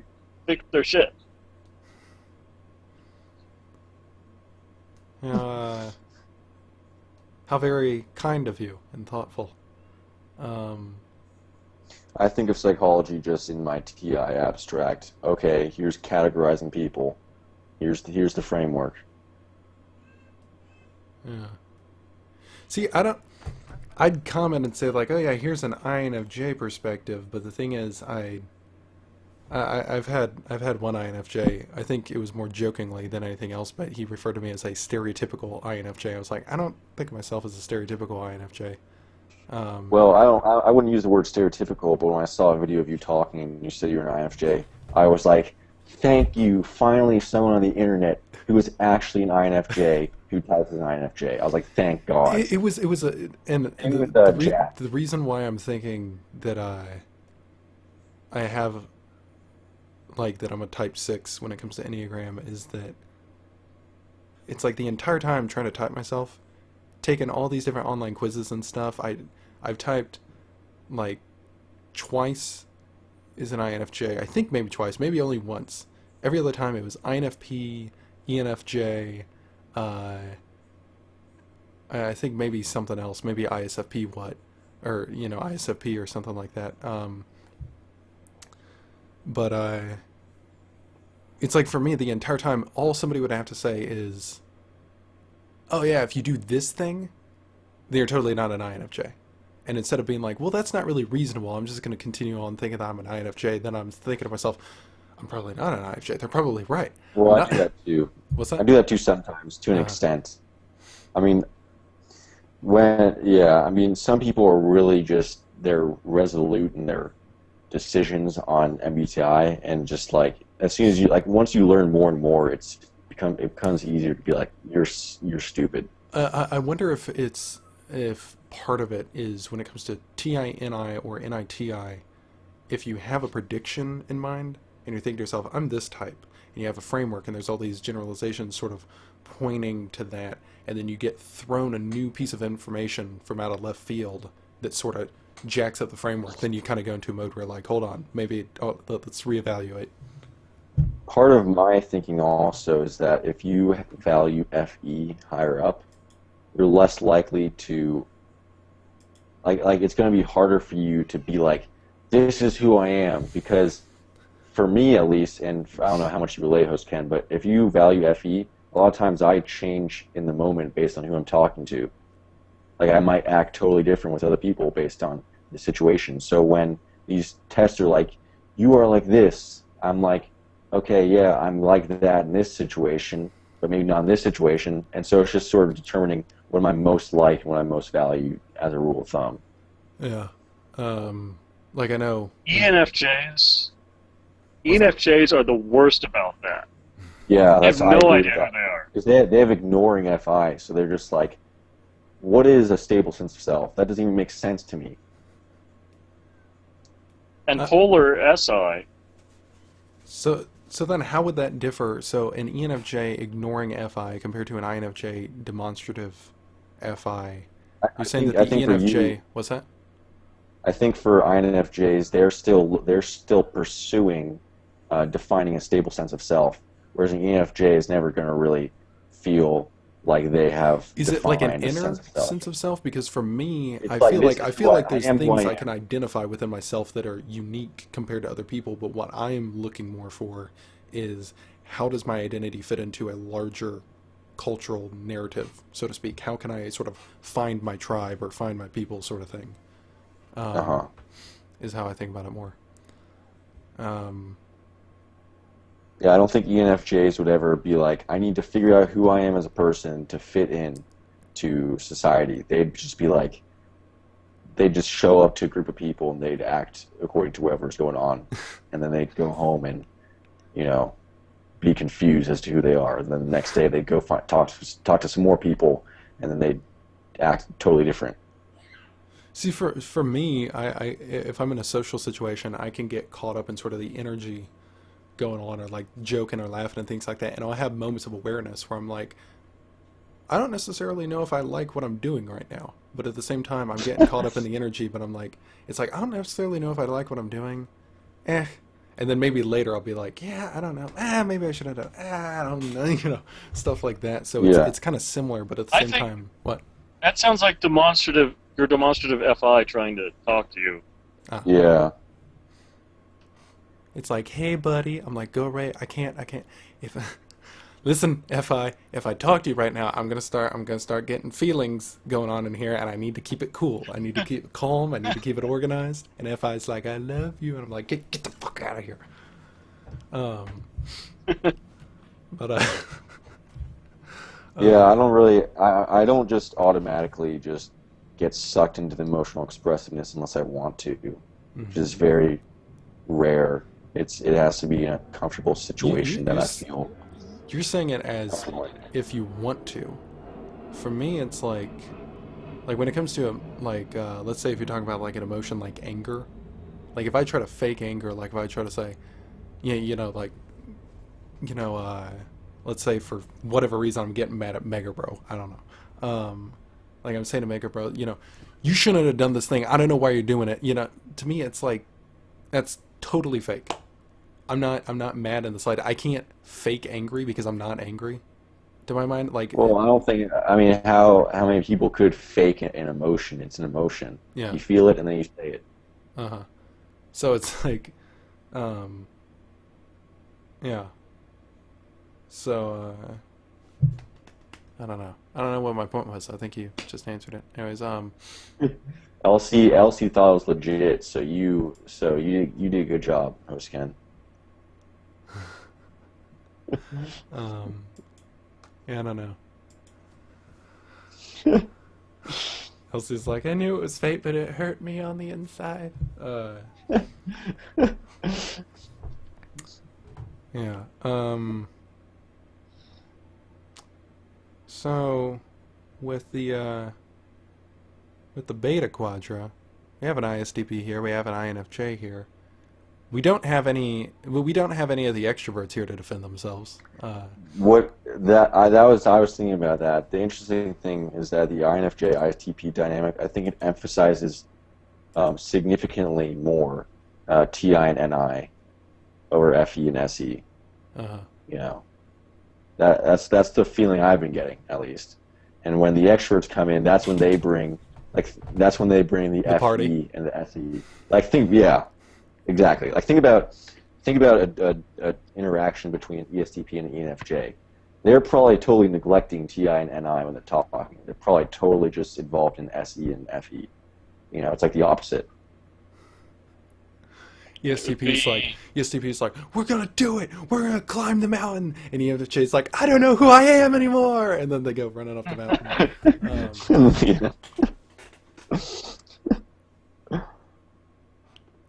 fix their shit. How very kind of you and thoughtful. I think of psychology just in my TI abstract. Okay, here's categorizing people. Here's the framework. Yeah. See, I'd comment and say like, oh yeah, here's an INFJ perspective, but the thing is, I've had one INFJ. I think it was more jokingly than anything else, but he referred to me as a stereotypical INFJ. I was like, I don't think of myself as a stereotypical INFJ. Well, I wouldn't use the word stereotypical, but when I saw a video of you talking and you said you were an INFJ, I was like, thank you, finally someone on the internet who is actually an INFJ who types as an INFJ. I was like, thank God. It was a and And with Jack. the reason why I'm thinking that I have like that I'm a type 6 when it comes to Enneagram is that it's like the entire time trying to type myself, taking all these different online quizzes and stuff. I've typed like twice is an INFJ. I think maybe twice, maybe only once. Every other time it was INFP, ENFJ, I think maybe something else, maybe ISFP or ISFP or something like that. But it's like for me the entire time all somebody would have to say is, oh yeah, if you do this thing, then you're totally not an INFJ. And instead of being like, well, that's not really reasonable, I'm just going to continue on thinking that I'm an INFJ, then I'm thinking to myself, I'm probably not an INFJ. They're probably right. Well, I do that too. What's that? I do that too sometimes, to an extent. I mean, some people are really just, they're resolute in their decisions on MBTI, and just like, as soon as you, like, once you learn more and more, it becomes easier to be like, you're stupid. I wonder if part of it is when it comes to TINI or NITI, if you have a prediction in mind and you think to yourself, I'm this type, and you have a framework and there's all these generalizations sort of pointing to that, and then you get thrown a new piece of information from out of left field that sort of jacks up the framework, then you kind of go into a mode where like, hold on, let's reevaluate. Part of my thinking also is that if you value FE higher up, you're less likely to like it's going to be harder for you to be like, this is who I am, because for me at least, and I don't know how much you relay host can, but if you value FE, a lot of times I change in the moment based on who I'm talking to. Like I might act totally different with other people based on the situation. So when these tests are like, you are like this, I'm like, okay, yeah, I'm like that in this situation, but maybe not in this situation. And so it's just sort of determining what am I most like and what I most value as a rule of thumb. Yeah. Like I know ENFJs are the worst about that. Yeah, I have that's no idea who they are. Because they have ignoring FI, so they're just like, what is a stable sense of self? That doesn't even make sense to me. And polar SI. So then how would that differ? So an ENFJ ignoring FI compared to an INFJ demonstrative FI. You're saying that the ENFJ, what's that? I think for INFJs, they're still pursuing defining a stable sense of self, whereas an ENFJ is never going to really feel like they have. Is it like an inner sense of self? Because for me, I feel like there's things I can identify within myself that are unique compared to other people. But what I am looking more for is how does my identity fit into a larger cultural narrative, so to speak? How can I sort of find my tribe or find my people, sort of thing? Is how I think about it more. Yeah, I don't think ENFJs would ever be like, I need to figure out who I am as a person to fit in to society. They'd just be like, they'd just show up to a group of people and they'd act according to whatever's going on. And then they'd go home and, be confused as to who they are. And then the next day they'd go talk to some more people, and then they'd act totally different. See, for me, I if I'm in a social situation, I can get caught up in sort of the energy going on, or like joking or laughing and things like that, and I'll have moments of awareness where I'm like, I don't necessarily know if I like what I'm doing right now, but at the same time I'm getting caught up in the energy, but I'm like, it's like, I don't necessarily know if I like what I'm doing, and then maybe later I'll be like, yeah, I don't know, maybe I should have done, I don't know, stuff like that. So it's kind of similar, but at the same time, what? That sounds like your demonstrative FI trying to talk to you. Yeah. It's like, hey, buddy. I'm like, go, Ray. I can't. Listen, FI. If I talk to you right now, I'm gonna start getting feelings going on in here, and I need to keep it cool. I need to keep it calm. I need to keep it organized. And FI's like, I love you, and I'm like, get the fuck out of here. Um, but Yeah, I don't really. I don't just automatically just get sucked into the emotional expressiveness unless I want to, which is very rare. It has to be in a comfortable situation that I feel. You're saying it as comfortable in. if you want to. For me, it's like when it comes to let's say if you're talking about like an emotion like anger, like if I try to fake anger, like if I try to say, yeah, let's say for whatever reason I'm getting mad at Mega Bro. I don't know. Like I'm saying to Mega Bro, you shouldn't have done this thing. I don't know why you're doing it. To me it's like that's totally fake. I'm not mad in the slightest. I can't fake angry because I'm not angry. To my mind, like Well, I don't think. I mean, how many people could fake an emotion? It's an emotion. Yeah. You feel it and then you say it. Uh-huh. So it's like, yeah. So, I don't know. I don't know what my point was. I think you just answered it. Anyways, LC thought it was legit, so you did a good job, host Ken. Yeah, I don't know. Elsie's like, I knew it was fate, but it hurt me on the inside. Yeah. So, with the beta Quadra, we have an ISDP here. We have an INFJ here. We don't have any of the extroverts here to defend themselves. I was thinking about that. The interesting thing is that the INFJ ISTP dynamic, I think it emphasizes significantly more TI and NI over FE and SE. Uh-huh. That's the feeling I've been getting, at least. And when the extroverts come in, that's when they bring the FE party. and the SE. Exactly. Like think about a interaction between ESTP and ENFJ. They're probably totally neglecting TI and NI when they're talking. They're probably totally just involved in SE and FE. It's like the opposite. ESTP's like, we're gonna do it. We're gonna climb the mountain. And ENFJ's like, I don't know who I am anymore. And then they go running up the mountain.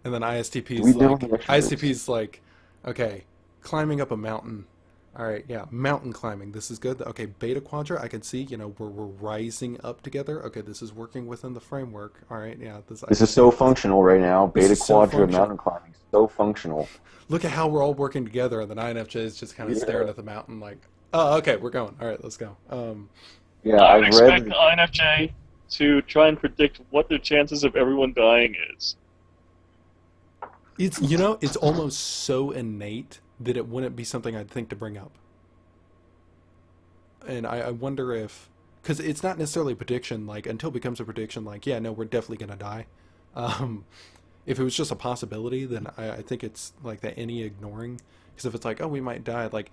And then ISTP's like, okay, climbing up a mountain. All right, yeah, mountain climbing. This is good. Okay, beta Quadra, I can see, we're rising up together. Okay, this is working within the framework. All right, yeah. This is so functional right now. Beta Quadra mountain climbing, so functional. Look at how we're all working together, and the INFJ is just kind of staring at the mountain like, oh, okay, we're going. All right, let's go. I would expect the INFJ to try and predict what the chances of everyone dying is. It's almost so innate that it wouldn't be something I'd think to bring up. And I wonder if, because it's not necessarily a prediction, like, until it becomes a prediction, like, yeah, no, we're definitely going to die. If it was just a possibility, then I think it's like that any ignoring. Because if it's like, oh, we might die, like,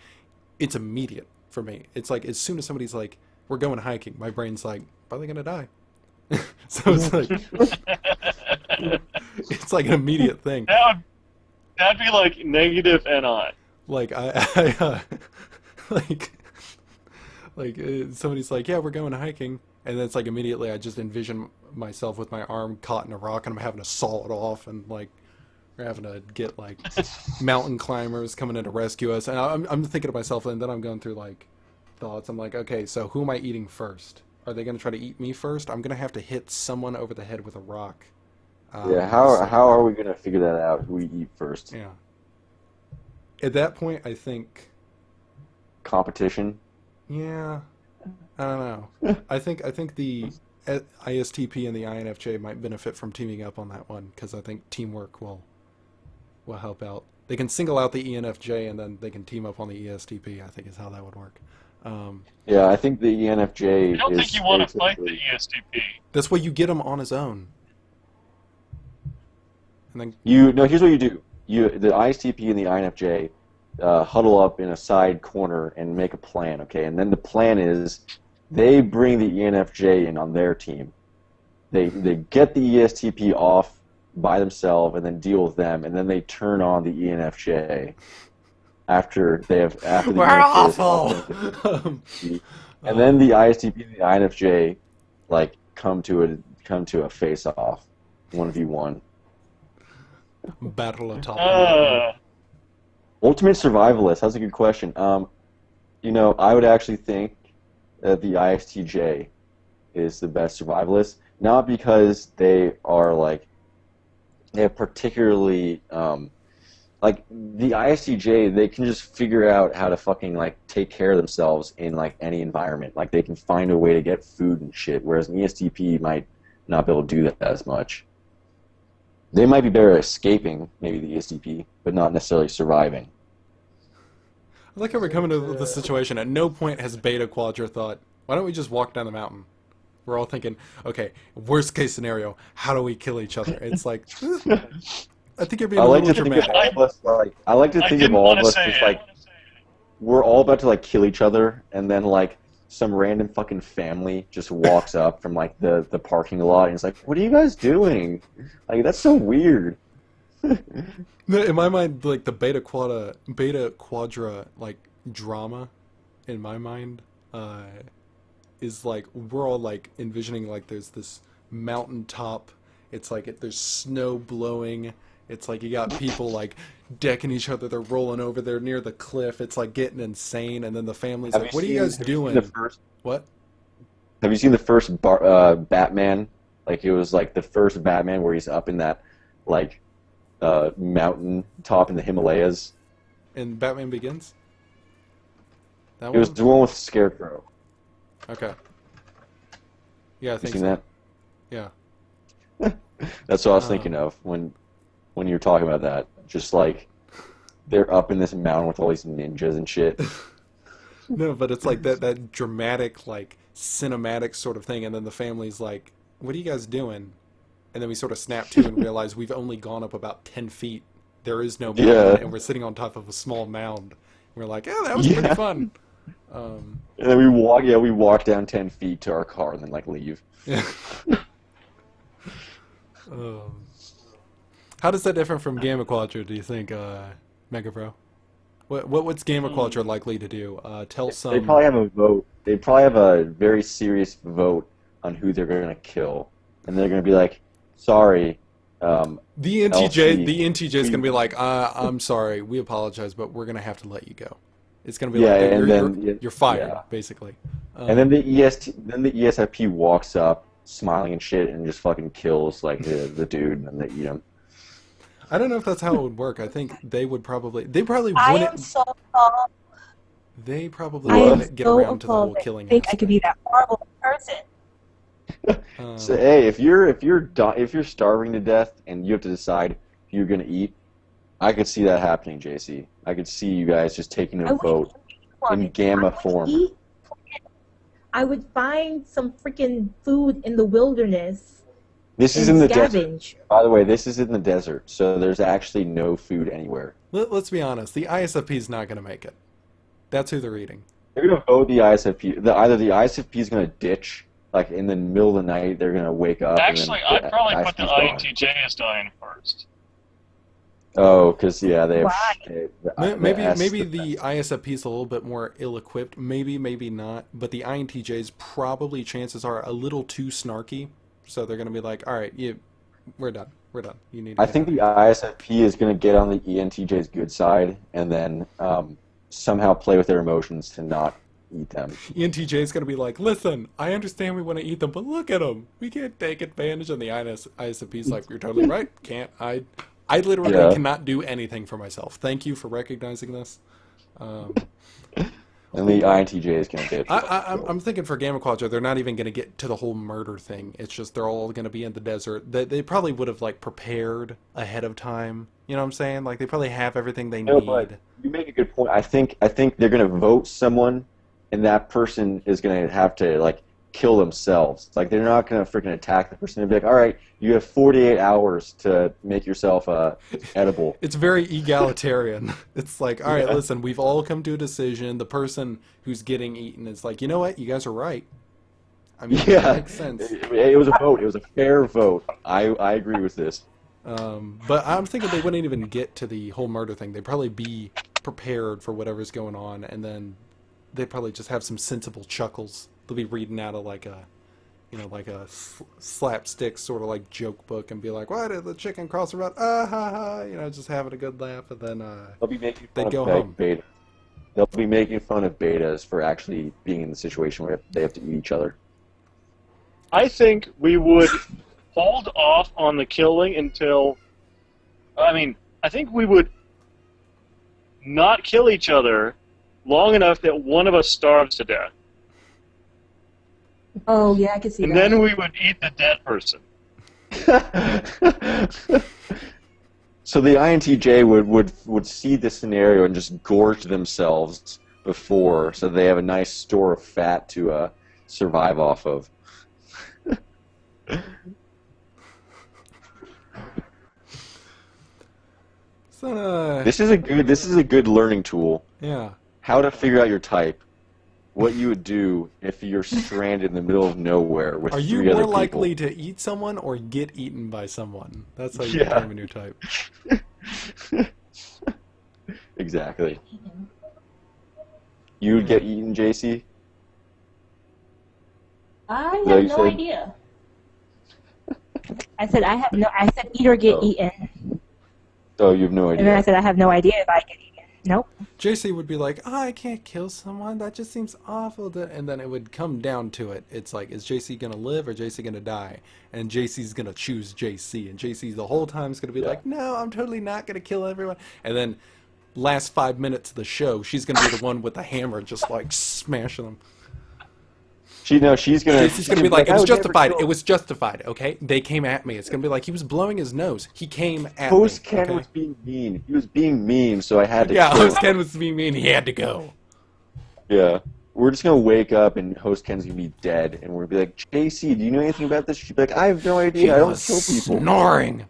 it's immediate for me. It's like, as soon as somebody's like, we're going hiking, my brain's like, probably going to die. So it's like, it's like an immediate thing. That'd be like negative NI. Like somebody's like, yeah, we're going hiking, and then it's like immediately I just envision myself with my arm caught in a rock, and I'm having to saw it off, and like we're having to get like mountain climbers coming in to rescue us, and I'm thinking to myself, and then I'm going through like thoughts. I'm like, okay, so who am I eating first? Are they going to try to eat me first? I'm going to have to hit someone over the head with a rock. How are we going to figure that out, who we eat first? Yeah. At that point, I think... Competition? Yeah. I don't know. I think the ISTP and the INFJ might benefit from teaming up on that one, because I think teamwork will help out. They can single out the ENFJ, and then they can team up on the ESTP, I think is how that would work. Yeah, I think the ENFJ I don't think you want to fight the ESTP. That's why you get him on his own. And then here's what you do. The ISTP and the INFJ huddle up in a side corner and make a plan, okay? And then the plan is they bring the ENFJ in on their team. They get the ESTP off by themselves and then deal with them, and then they turn on the ENFJ. after the We're United States awful. and then the ISTP and the INFJ like come to a face off, 1v1. Battle atop. Ultimate survivalist. That's a good question. I would actually think that the ISTJ is the best survivalist, not because they have particularly like the ISTJ, they can just figure out how to fucking like take care of themselves in like any environment. Like they can find a way to get food and shit, whereas an ESTP might not be able to do that as much. They might be better at escaping, maybe the ESTP, but not necessarily surviving. I like how we're coming to this situation. At no point has Beta Quadra thought, why don't we just walk down the mountain? We're all thinking, okay, worst case scenario, how do we kill each other? It's like, I think you're being a little dramatic. I like to think of all of us as like, we're all about to like kill each other, and then like some random fucking family just walks up from like the parking lot and is like, what are you guys doing? Like, that's so weird. In my mind, like the Beta Quadra like drama, in my mind, is like we're all like envisioning like there's this mountaintop. It's like there's snow blowing. It's like you got people like decking each other. They're rolling over. They're near the cliff. It's like getting insane. And then the family's like, "What are you guys doing?" What? Have you seen the first Batman? Like it was like the first Batman where he's up in that like mountain top in the Himalayas. And Batman Begins? That It was the one with Scarecrow. Okay. Yeah, I think You seen so. that? Yeah. That's what I was thinking of when you were talking about that. Just like they're up in this mountain with all these ninjas and shit. No, but it's like that dramatic, like cinematic sort of thing, and then the family's like, "What are you guys doing?" And then we sort of snap to and realize we've only gone up about 10 feet. There is no mountain, and we're sitting on top of a small mound. We're like, "Yeah, that was pretty fun." And then we walk down 10 feet to our car and then like leave. Yeah. How does that differ from Gamma Quadra, do you think, Mega Pro? What's Gamma Quadra likely to do? Tell some... They probably have a vote. They probably have a very serious vote on who they're going to kill. And they're going to be like, sorry, The NTJ is going to be like, I'm sorry, we apologize, but we're going to have to let you go. It's going to be like, you're fired, basically. And then the ESFP walks up, smiling and shit, and just fucking kills like the dude, and they eat him. I don't know if that's how it would work. I think they probably wouldn't. I am so appalled. They probably wouldn't get around to the whole killing. I think I could be that horrible person. So hey, if you're starving to death and you have to decide who you're gonna eat, I could see that happening, JC. I could see you guys just taking a vote in gamma form. I would find some freaking food in the wilderness. This is in the desert. By the way, this is in the desert, so there's actually no food anywhere. Let's be honest. The ISFP is not going to make it. That's who they're eating. They're going to vote the ISFP. Either the ISFP is going to ditch, like in the middle of the night, they're going to wake up. Actually, I'd probably put the INTJ as dying first. Oh, because they have. Maybe the ISFP is a little bit more ill-equipped. Maybe not. But the INTJs probably, chances are, a little too snarky. So they're going to be like, all right, we're done. We're done. You need. I think the ISFP is going to get on the ENTJ's good side and then somehow play with their emotions to not eat them. ENTJ is going to be like, listen, I understand we want to eat them, but look at them. We can't take advantage. And the ISFP is like, you're totally right. Can't. I literally cannot do anything for myself. Thank you for recognizing this. And the INTJ is going to get. I'm thinking for Gamma Quadra, they're not even going to get to the whole murder thing. It's just they're all going to be in the desert. They probably would have like prepared ahead of time. You know what I'm saying? Like they probably have everything they need. But you make a good point. I think they're going to vote someone, and that person is going to have to like kill themselves. Like they're not going to freaking attack the person. They'll be like, all right, you have 48 hours to make yourself edible. It's very egalitarian. It's like, all right, listen, we've all come to a decision. The person who's getting eaten is like, you know what? You guys are right. I mean, that makes sense. It was a vote. It was a fair vote. I agree with this. But I'm thinking they wouldn't even get to the whole murder thing. They'd probably be prepared for whatever's going on, and then they probably just have some sensible chuckles. They'll be reading out of like a, like a slapstick sort of like joke book, and be like, "Why did the chicken cross the road? Ah ha ha!" Just having a good laugh, and then They'll be making they fun go of home. beta. They'll be making fun of betas for actually being in the situation where they have to eat each other. I think we would hold off on the killing until. I think we would not kill each other long enough that one of us starves to death. Oh, yeah, I can see And that. then we would eat the dead person. So the INTJ would see this scenario and just gorge themselves before, so they have a nice store of fat to survive off of. So, This is a good learning tool. yeah. How to figure out your type. What you would do if you're stranded in the middle of nowhere with Are you three other more people. likely to eat someone or get eaten by someone? That's how you Yeah. determine your type. Exactly. You would get eaten, JC? I No, have you no said- idea. I said I said eat or get Oh. eaten. Oh, you have no And then I idea. said I have no idea if I get eaten. Nope. JC would be like, "Oh, I can't kill someone. That just seems awful." And then it would come down to it. It's like, is JC going to live or JC going to die? And JC's going to choose JC. And JC the whole time is going to be Yeah. like, "No, I'm totally not going to kill everyone." And then last 5 minutes of the show, she's going to be the one with the hammer just like smashing them. She's gonna. JC's going to be like, "It "I was would never justified. kill-" It was justified, okay? They came at me." It's going to be like, he was blowing his nose. He came at Host me. Ken okay? was being mean. He was being mean, so I had to Yeah, kill host him. Ken was being mean. He had to go. Yeah. We're just gonna wake up and host Ken's gonna be dead, and we're gonna be like, JC, do you know anything about this? She'd be like, I have no He idea. I don't was kill people. snoring.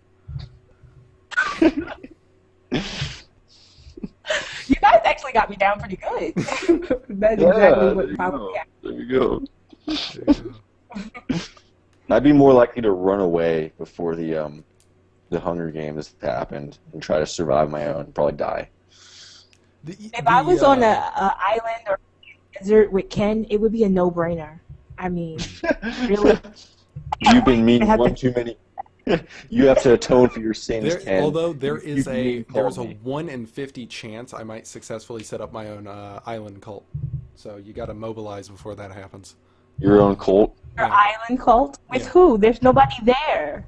You guys actually got me down pretty good. That's Yeah, exactly there what you probably go. happened. There you go. I'd be more likely to run away before the Hunger Games happened and try to survive my own, probably die. If I was on a island or desert with Ken, it would be a no-brainer. I mean, really. You've been mean I have one too many. You have to atone for your sins, Ken. Although there is You there's a called me. 1 in 50 chance I might successfully set up my own island cult. So you got to mobilize before that happens. Your own cult. Your Yeah. island cult? With Yeah. who? There's nobody there.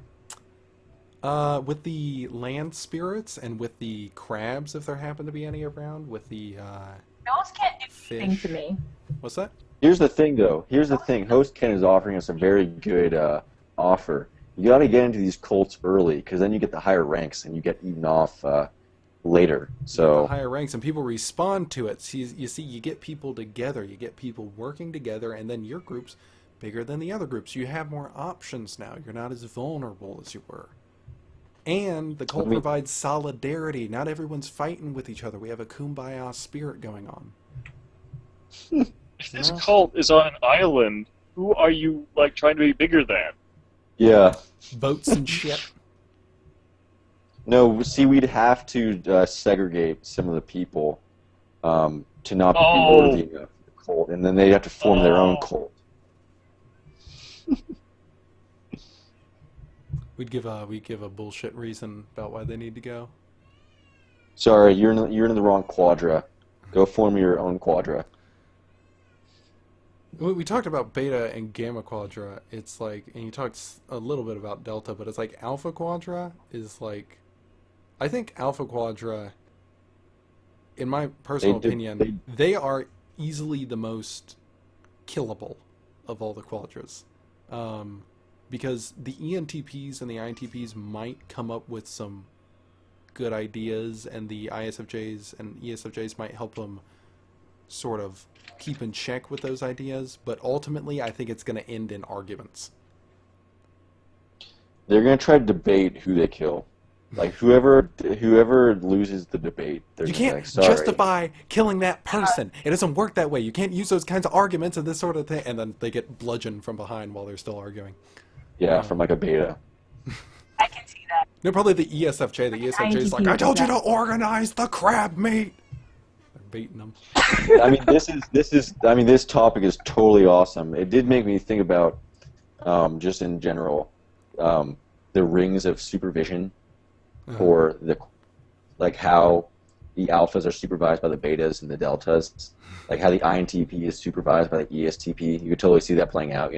With the land spirits and with the crabs, if there happen to be any around, with the Those can't do anything fish. to me. What's that? Here's the thing, though. Here's the thing. Host Ken is offering us a very good offer. You got to get into these cults early, because then you get the higher ranks and you get eaten off later. So Higher ranks, and people respond to it. See, you get people together, you get people working together, and then your group's bigger than the other groups. You have more options now. You're not as vulnerable as you were. And the cult provides solidarity. Not everyone's fighting with each other. We have a kumbaya spirit going on. If this Yeah. cult is on an island, who are you trying to be bigger than? yeah. Boats and shit. No, see, we'd have to segregate some of the people to not be Oh. worthy enough of the cult, and then they'd have to form their own Oh. cult. We'd give a bullshit reason about why they need to go. Sorry, you're in the wrong Quadra. Go form your own Quadra. We talked about beta and gamma quadra. It's like, and you talked a little bit about delta, but it's like alpha quadra is like, I think alpha quadra, in my personal opinion, they are easily the most killable of all the quadras. Because the ENTPs and the INTPs might come up with some good ideas, and the ISFJs and ESFJs might help them sort of keep in check with those ideas, but ultimately I think it's going to end in arguments. They're gonna try to debate who they kill. Like whoever loses the debate, they're You gonna be can't like, sorry. justify killing that person. It doesn't work that way. You can't use those kinds of arguments and this sort of thing, and then they get bludgeoned from behind while they're still arguing. Yeah, from like a beta. I can see that. No, probably the ESFJ. The ESFJ is like, I told you to organize the crab meat. baiting them. I mean, this topic is totally awesome. It did make me think about, just in general, the rings of supervision, or like how the alphas are supervised by the betas and the deltas, like how the INTP is supervised by the ESTP. You could totally see that playing out.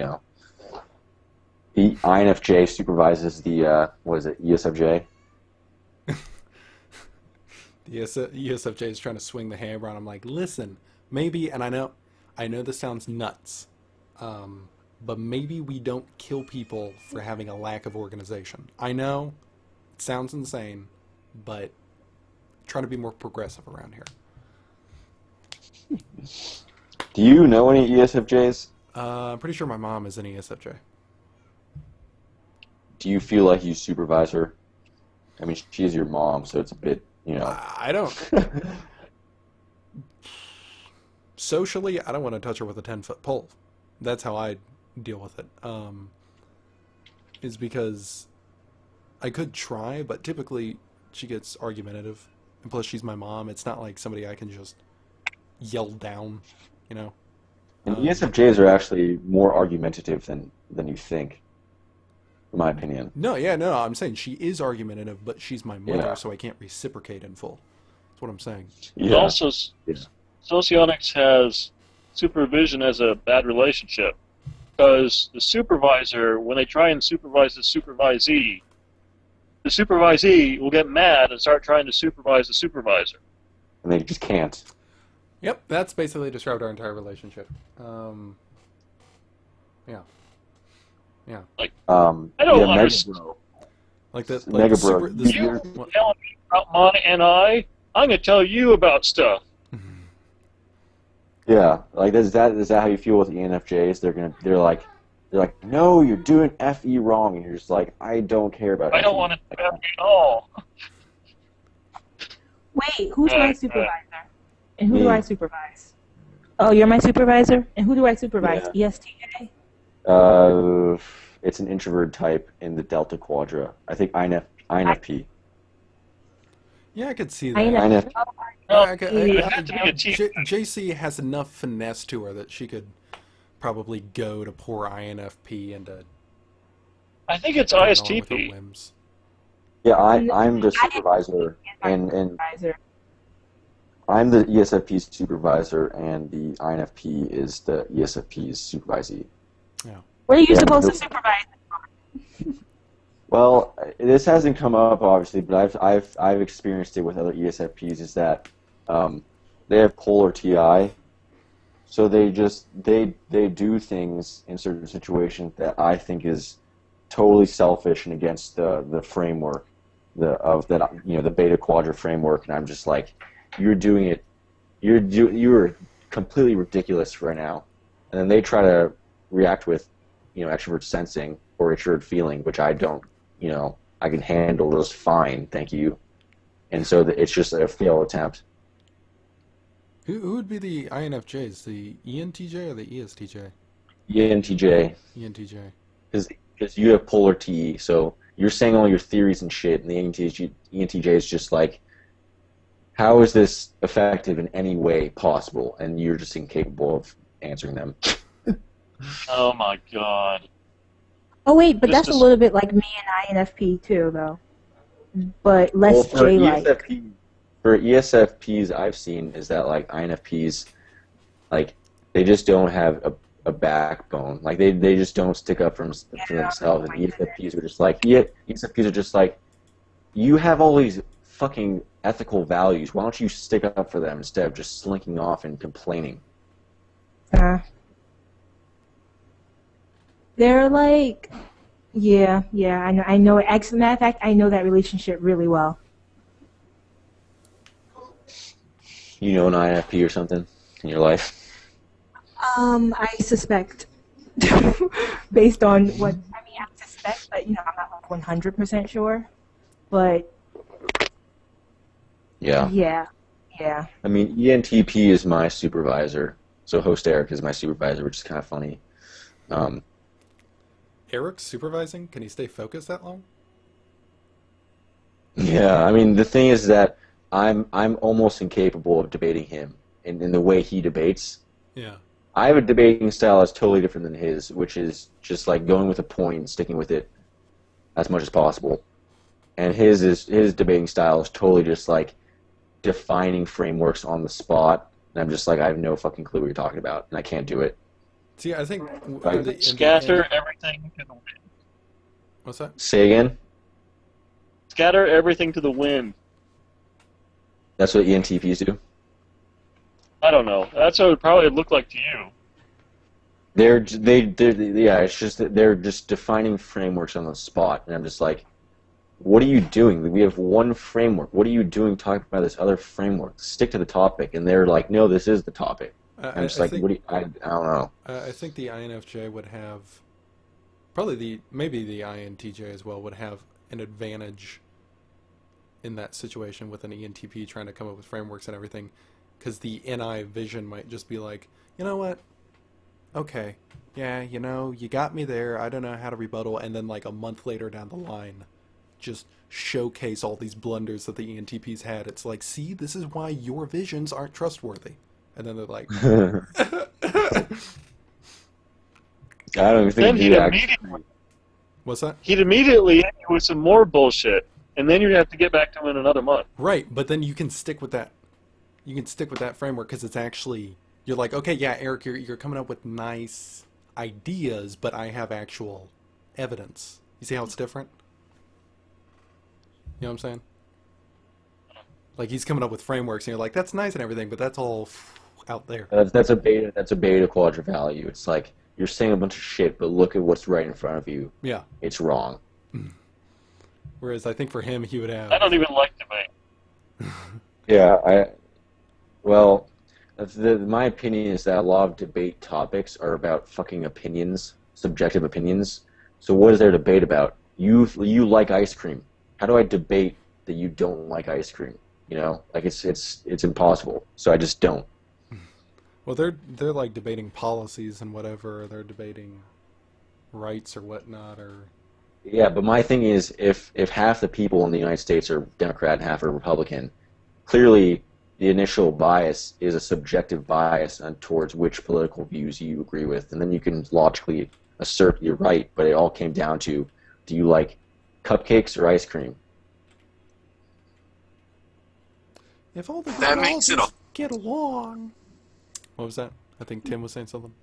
The INFJ supervises the ESFJ. The ESFJ is trying to swing the hammer on. I'm like, listen, maybe, and I know this sounds nuts, but maybe we don't kill people for having a lack of organization. I know it sounds insane, but trying to be more progressive around here. Do you know any ESFJs? I'm pretty sure my mom is an ESFJ. Do you feel like you supervise her? I mean, she is your mom, so it's a bit, I don't. Socially, I don't want to touch her with a 10-foot pole. That's how I deal with it. Is because I could try, but typically she gets argumentative. And plus, she's my mom. It's not like somebody I can just yell down, And ESFJs are actually more argumentative than you think, in my opinion. No, I'm saying she is argumentative, but she's my mother, Yeah. so I can't reciprocate in full. That's what I'm saying. Yeah. Also, socionics has supervision as a bad relationship, because the supervisor, when they try and supervise the supervisee will get mad and start trying to supervise the supervisor. And they just can't. Yep, that's basically described our entire relationship. Yeah. Like, I don't understand. Like the Mega Bro. super. The, You telling me about Mana and I'm going to tell you about stuff. Yeah, like is that how you feel with ENFJs? They're like, no, you're doing FE wrong, and you're just like, I don't care about. I don't FE. want to do that at all. Wait, who's my supervisor? And who Me. do I supervise? Oh, you're my supervisor? And who do I supervise? Yeah. ESTJ? It's an introvert type in the Delta Quadra. I think INFP. yeah, I could see that. INFP. It had to be a T. JC has enough finesse to her that she could probably go to poor INFP and to I think it's get along with her ISTP. whims. Yeah, I'm the supervisor, and Supervisor. I'm the ESFP's supervisor, and the INFP is the ESFP's supervisee. What are you Yeah, supposed the- to supervise? Well, this hasn't come up obviously, but I've experienced it with other ESFPs. Is that they have polar TI, so they do things in certain situations that I think is totally selfish and against the framework, the Beta Quadra framework, and I'm just like, you're doing it, you're completely ridiculous right now, and then they try to react with extrovert sensing or extrovert feeling, which I don't. I can handle those fine, thank you. And so it's just a failed attempt. Who would be the INFJs? The ENTJ or the ESTJ? ENTJ, ENTJ. because you have polar TE, so you're saying all your theories and shit, and the ENTJ is just like, how is this effective in any way possible? And you're just incapable of answering them. Oh my god. Oh, wait, but Just that's a little bit like me and INFP, too, though. But less J-like. For ESFPs I've seen is that, like, INFPs, like, they just don't have a backbone. Like, they just don't stick up for themselves. And ESFPs are just like, ESFPs are just like, you have all these fucking ethical values. Why don't you stick up for them instead of just slinking off and complaining? They're like, yeah, I know. As a matter of fact, I know that relationship really well. You know an INFP or something in your life? I suspect, based on what I suspect, but I'm not like 100% sure. But Yeah. I mean, ENTP is my supervisor, so host Eric is my supervisor, which is kind of funny. Eric's supervising? Can he stay focused that long? Yeah, I mean, the thing is that I'm almost incapable of debating him in the way he debates. Yeah. I have a debating style that's totally different than his, which is just like going with a point and sticking with it as much as possible. And his debating style is totally just like defining frameworks on the spot. And I'm just like, I have no fucking clue what you're talking about, and I can't do it. See, I think Scatter everything to the wind. What's that? Say again? Scatter everything to the wind. That's what ENTPs do? I don't know. That's what it would probably look like to you. It's just that they're just defining frameworks on the spot, and I'm just like, what are you doing? We have one framework. What are you doing talking about this other framework? Stick to the topic. And they're like, no, this is the topic. I'm just like, I don't know. I think the INFJ would have, probably maybe the INTJ as well would have an advantage in that situation with an ENTP trying to come up with frameworks and everything, because the NI vision might just be like, you know what? Okay, yeah, you got me there. I don't know how to rebuttal, and then like a month later down the line, just showcase all these blunders that the ENTPs had. It's like, see, this is why your visions aren't trustworthy. And then they're like, I don't even Then think he'd he actually... immediately, what's that? he'd immediately hit you with some more bullshit, and then you'd have to get back to him in another month. Right, but then you can stick with that. You can stick with that framework because it's actually, you're like, okay, yeah, Eric, you're coming up with nice ideas, but I have actual evidence. You see how it's different? You know what I'm saying? Like, he's coming up with frameworks, and you're like, that's nice and everything, but that's all out there. That's a beta Quadra value. It's like, you're saying a bunch of shit, but look at what's right in front of you. Yeah. It's wrong. Whereas I think for him, he would have... I don't even like debate. Yeah, my opinion is that a lot of debate topics are about fucking opinions, subjective opinions. So what is there to debate about? You like ice cream. How do I debate that you don't like ice cream? You know, like it's impossible. So I just don't. Well, they're like debating policies and whatever. They're debating rights or whatnot, or... Yeah, but my thing is, if half the people in the United States are Democrat and half are Republican, clearly the initial bias is a subjective bias towards which political views you agree with, and then you can logically assert you're right, but it all came down to, do you like cupcakes or ice cream? If all the That makes it just get along... What was that? I think Tim was saying something.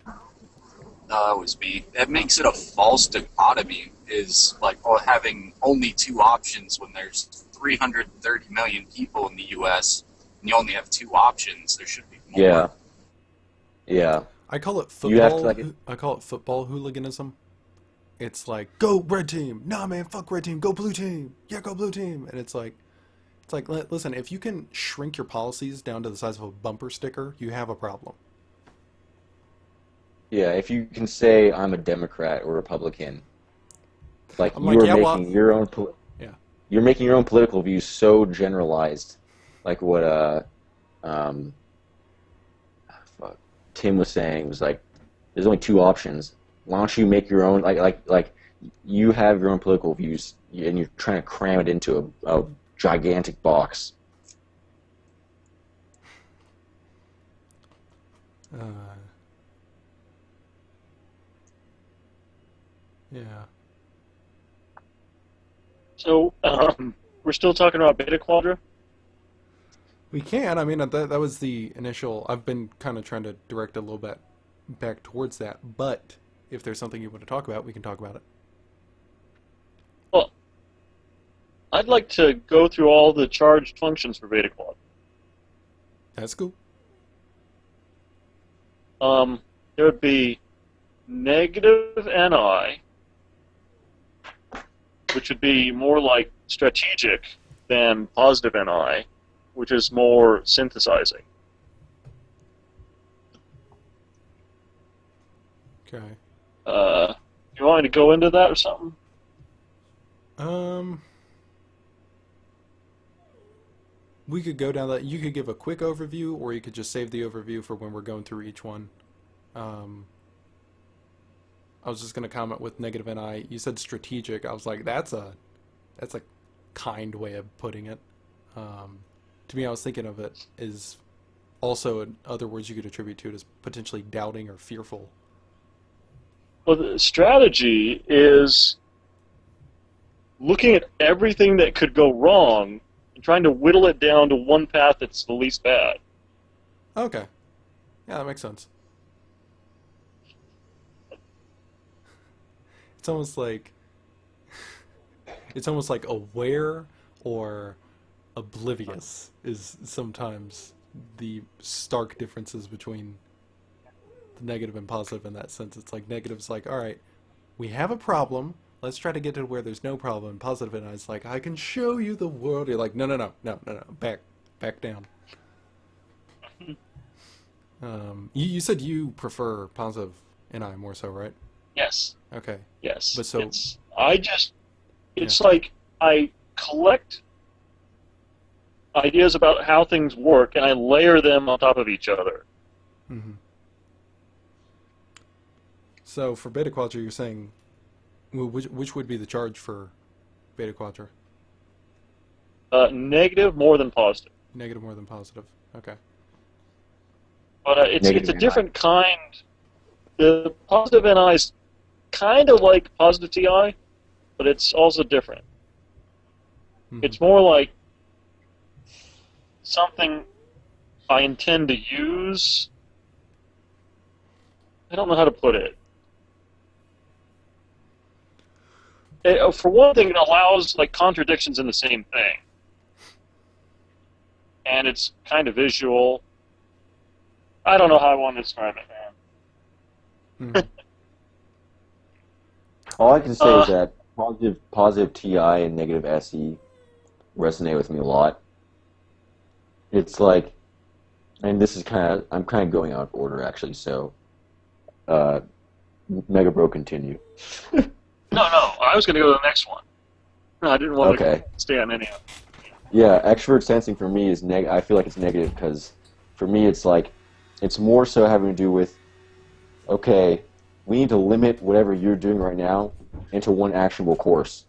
No, that was me. That makes it a false dichotomy, is like having only two options when there's 330 million people in the U.S. and you only have two options. There should be more. Yeah. I call it You have football. to, I call it football hooliganism. It's like, go red team. Nah, man, fuck red team. Go blue team. Yeah, go blue team. And it's like, listen, if you can shrink your policies down to the size of a bumper sticker, you have a problem. Yeah, if you can say I'm a Democrat or Republican, like I'm you're like, yeah, making your own Yeah. you're making your own political views so generalized, like what Tim was saying was like, there's only two options. Why don't you make your own, like you have your own political views and you're trying to cram it into a gigantic box. Yeah. So, we're still talking about Beta Quadra? We can. I mean, that was the initial... I've been kind of trying to direct a little bit back towards that, but if there's something you want to talk about, we can talk about it. Well, I'd like to go through all the charged functions for Beta Quadra. That's cool. There would be negative NI, which would be more like strategic than positive NI, which is more synthesizing. Okay. You want me to go into that or something? We could go down that. You could give a quick overview, or you could just save the overview for when we're going through each one. I was just going to comment with negative NI. You said strategic. I was like, that's a kind way of putting it. to me, I was thinking of it as also in other words you could attribute to it as potentially doubting or fearful. Well, the strategy is looking at everything that could go wrong and trying to whittle it down to one path that's the least bad. Okay. Yeah, that makes sense. It's almost like aware or oblivious is sometimes the stark differences between the negative and positive in that sense. It's like negative's like, all right, we have a problem. Let's try to get to where there's no problem. Positive and it's like, I can show you the world. You're like, no, back down. You said you prefer positive NI more so, right? Yes. Okay. Yes. But so it's like I collect ideas about how things work and I layer them on top of each other. Mm-hmm. So for Beta Quadra, you're saying, which would be the charge for Beta Quadra? Negative more than positive. Negative more than positive. Okay. But it's a NI. different kind. The positive NI is kind of like positive TI, but it's also different. Mm-hmm. It's more like something I intend to use. I don't know how to put it. For one thing, it allows like contradictions in the same thing, and it's kind of visual. I don't know how I want to describe it, man. Mm-hmm. All I can say is that positive TI and negative SE resonate with me a lot. It's like, and this is I'm kind of going out of order actually. So, Mega Bro, continue. No, I was going to go to the next one. No, I didn't want Okay. to stay on any of them. Yeah, extrovert sensing for me is I feel like it's negative because for me it's like it's more so having to do with, okay, we need to limit whatever you're doing right now into one actionable course.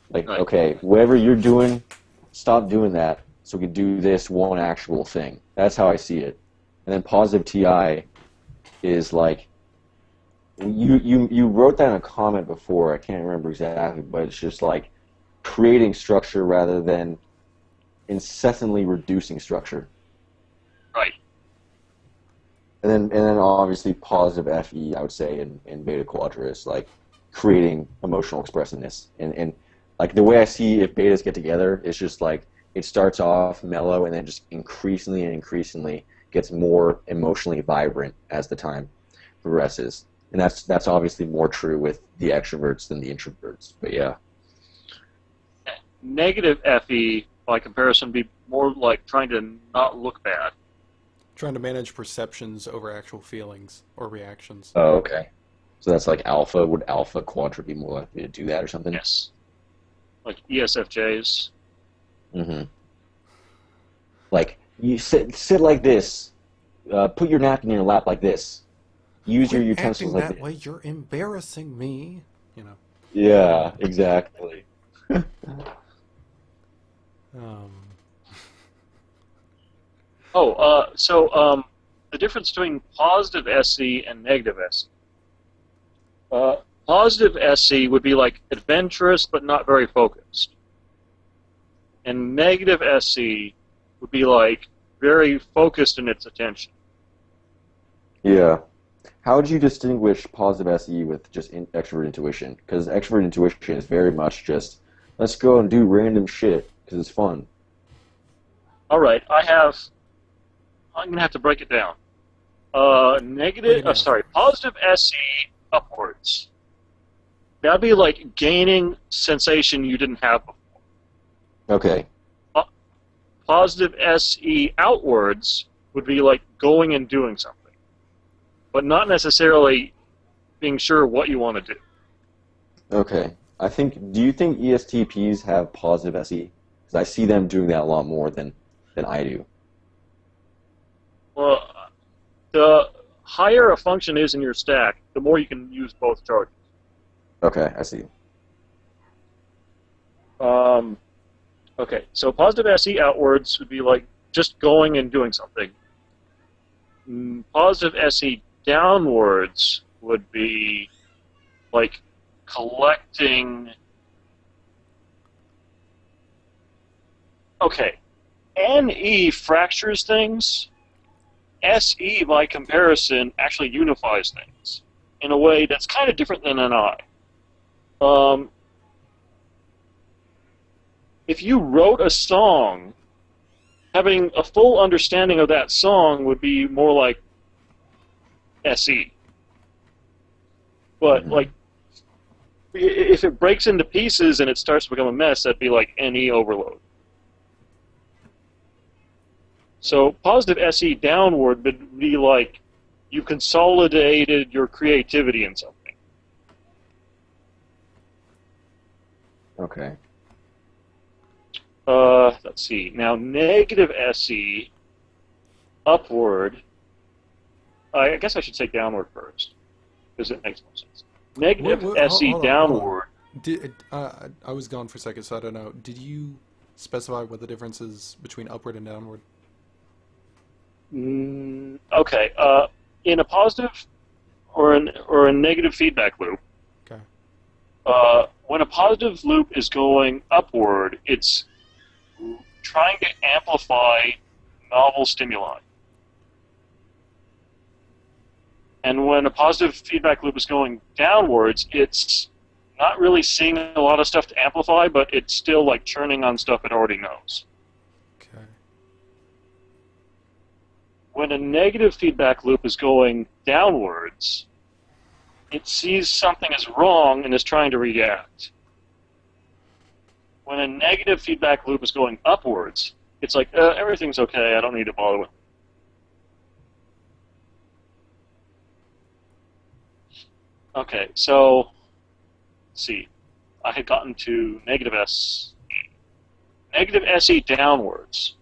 Like, Right. okay, whatever you're doing, stop doing that so we can do this one actionable thing. That's how I see it. And then positive TI is like, you wrote that in a comment before, I can't remember exactly, but it's just like creating structure rather than incessantly reducing structure. Right. And then obviously positive FE, I would say, in Beta Quadra is like creating emotional expressiveness. And like the way I see if betas get together, it's just like it starts off mellow and then just increasingly and increasingly gets more emotionally vibrant as the time progresses. And that's obviously more true with the extroverts than the introverts. But yeah. Negative FE, by comparison, would be more like trying to not look bad. Trying to manage perceptions over actual feelings or reactions. Oh, okay. So that's like alpha. Would alpha Quadra be more likely to do that or something? Yes. Like ESFJs. Mm-hmm. Like, you sit like this. Put your napkin in your lap like this. Use your utensils like that this. way, you're embarrassing me. You know. Yeah, exactly. So the difference between positive SE and negative SE. Positive SE would be like adventurous but not very focused. And negative SE would be like very focused in its attention. Yeah. How would you distinguish positive SE with just extrovert intuition? Because extrovert intuition is very much just, let's go and do random shit because it's fun. All right, I'm going to have to break it down. Positive SE upwards. That'd be like gaining sensation you didn't have before. Okay. Positive SE outwards would be like going and doing something, but not necessarily being sure what you want to do. Okay. Do you think ESTPs have positive SE? Because I see them doing that a lot more than I do. Well, the higher a function is in your stack, the more you can use both charges. Okay, I see. Okay, so positive SE outwards would be like just going and doing something. Positive SE downwards would be like collecting. Okay, NE fractures things. SE, by comparison, actually unifies things in a way that's kind of different than NI. If you wrote a song, having a full understanding of that song would be more like SE. But like, if it breaks into pieces and it starts to become a mess, that'd be like NE overload. So positive SE downward would be like you consolidated your creativity in something. Okay. Let's see. Now, negative SE upward. I guess I should say downward first, because it makes more sense. Negative SE hold on. downward. I was gone for a second, so I don't know. Did you specify what the difference is between upward and downward? Okay. In a positive or a negative feedback loop. Okay. When a positive loop is going upward, it's trying to amplify novel stimuli. And when a positive feedback loop is going downwards, it's not really seeing a lot of stuff to amplify, but it's still like churning on stuff it already knows. Okay. When a negative feedback loop is going downwards, it sees something is wrong and is trying to react. When a negative feedback loop is going upwards, it's like, everything's okay, I don't need to bother with it. Okay, so, let's see. I had gotten to negative SE. Negative SE downwards.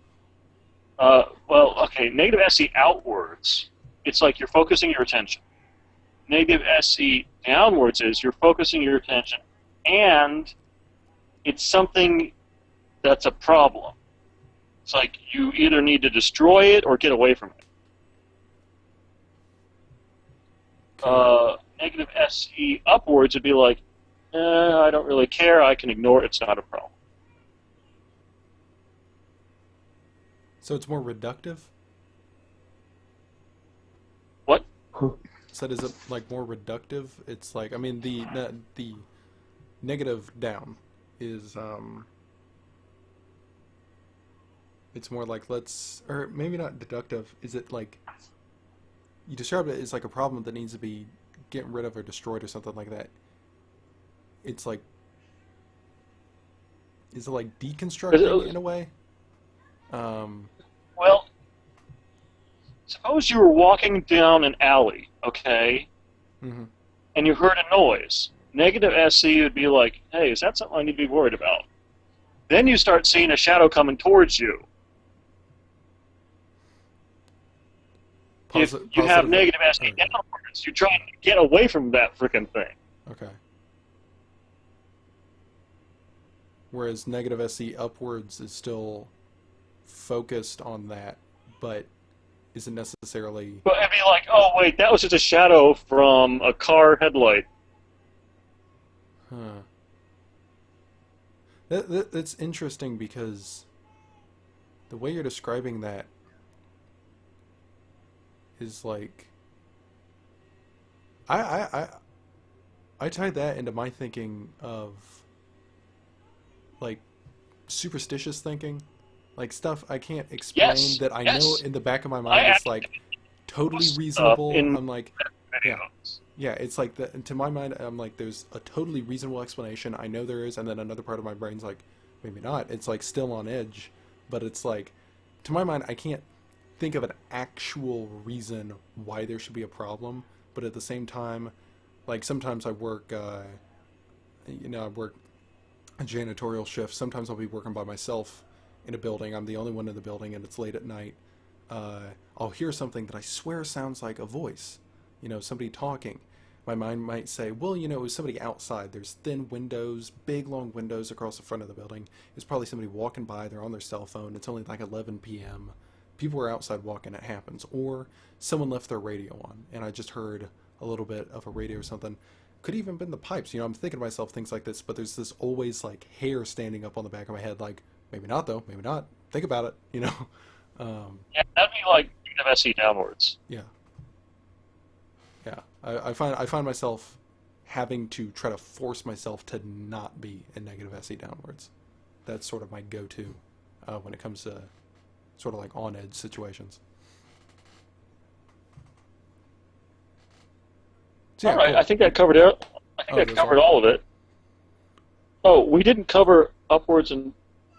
Negative SE outwards, it's like you're focusing your attention. Negative SE downwards is you're focusing your attention, and it's something that's a problem. It's like you either need to destroy it or get away from it. Negative SE upwards would be like, I don't really care, I can ignore it, it's not a problem. So it's more reductive? What? So is it like more reductive? It's like, I mean, the negative down is it's more like or maybe not deductive. Is it like you described it as like a problem that needs to be getting rid of or destroyed or something like that? It's like, is it like deconstructing in a way? Well, suppose you were walking down an alley, okay, and you heard a noise. Negative SE would be like, hey, is that something I need to be worried about? Then you start seeing a shadow coming towards you. If you have negative SE downwards, you're trying to get away from that frickin' thing. Okay. Whereas negative SE upwards is still focused on that, but isn't necessarily... But it'd be like, oh, wait, that was just a shadow from a car headlight. Huh. That's interesting because the way you're describing that is like... I tied that into my thinking of like superstitious thinking. Like stuff I can't explain that I know in the back of my mind is like totally reasonable. I'm like, yeah, it's like to my mind, I'm like, there's a totally reasonable explanation. I know there is, and then another part of my brain's like, maybe not. It's like still on edge, but it's like, to my mind, I can't think of an actual reason why there should be a problem. But at the same time, like sometimes I work, I work a janitorial shift. Sometimes I'll be working by myself in a building. I'm the only one in the building and it's late at night. I'll hear something that I swear sounds like a voice, somebody talking. my mind might say, well, you know, it was somebody outside. There's thin windows, big long windows across the front of the building. It's probably somebody walking by. They're on their cell phone. It's only like 11 p.m. People are outside walking. It happens. Or someone left their radio on, and I just heard a little bit of a radio or something. Could even been the pipes. You know, I'm thinking to myself things like this, but there's this always like hair standing up on the back of my head, like maybe not though, maybe not. Think about it. You know. Yeah, that'd be like SE downwards. Yeah. Yeah, I find myself having to try to force myself to not be in negative SE downwards. That's sort of my go-to when it comes to sort of like on-edge situations. So, yeah, all right, cool. I think that covered it. I think that covered all of it. Oh, we didn't cover upwards and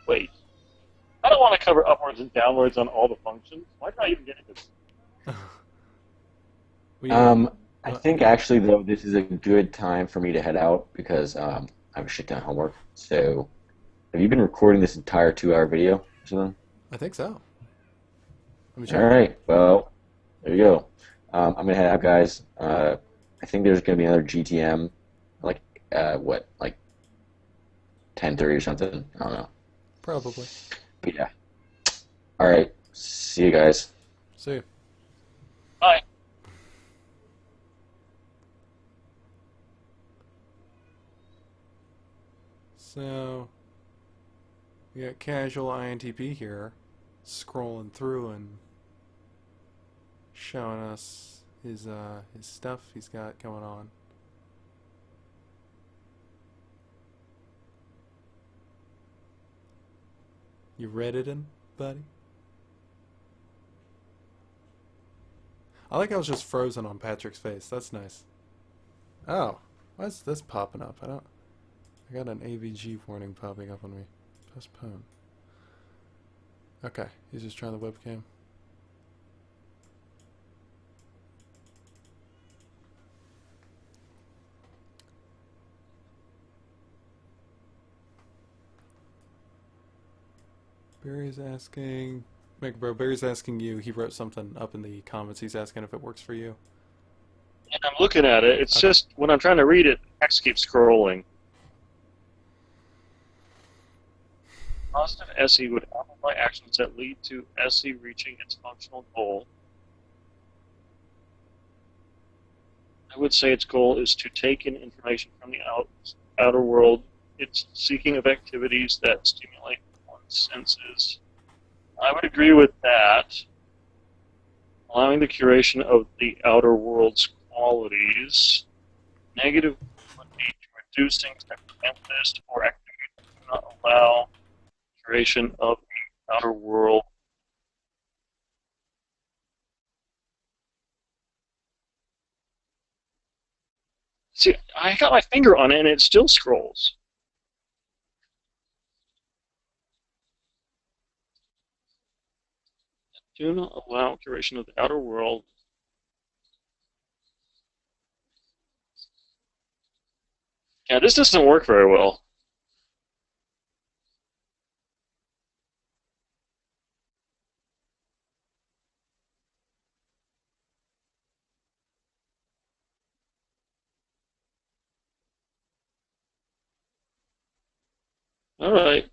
wait. I don't want to cover upwards and downwards on all the functions. Why did I even get into this? I think actually though this is a good time for me to head out because I have a shit ton of homework. So, have you been recording this entire 2-hour video or something? I think so. Let me All check. right. Well, there you go. I'm gonna head out, guys. I think there's gonna be another GTM, like like 10:30 or something. I don't know. Probably. But yeah. All right. See you guys. See you. Bye. So, we got casual INTP here, scrolling through and showing us his stuff he's got going on. You Redditing, buddy? I like how it's just frozen on Patrick's face. That's nice. Oh, why is this popping up? I got an AVG warning popping up on me. Postpone. Okay, he's just trying the webcam. Barry's asking... Bro, Barry's asking you. He wrote something up in the comments. He's asking if it works for you. Yeah, I'm looking at it. It's Okay. just when I'm trying to read it, text keeps scrolling. Positive SE would amplify actions that lead to SE reaching its functional goal. I would say its goal is to take in information from the outer world. It's seeking of activities that stimulate one's senses. I would agree with that. Allowing the curation of the outer world's qualities. Negative would be to reduce things that prevent this or activities that do not allow curation of the outer world. See, I got my finger on it and it still scrolls. Do not allow curation of the outer world. Yeah, this doesn't work very well. All right.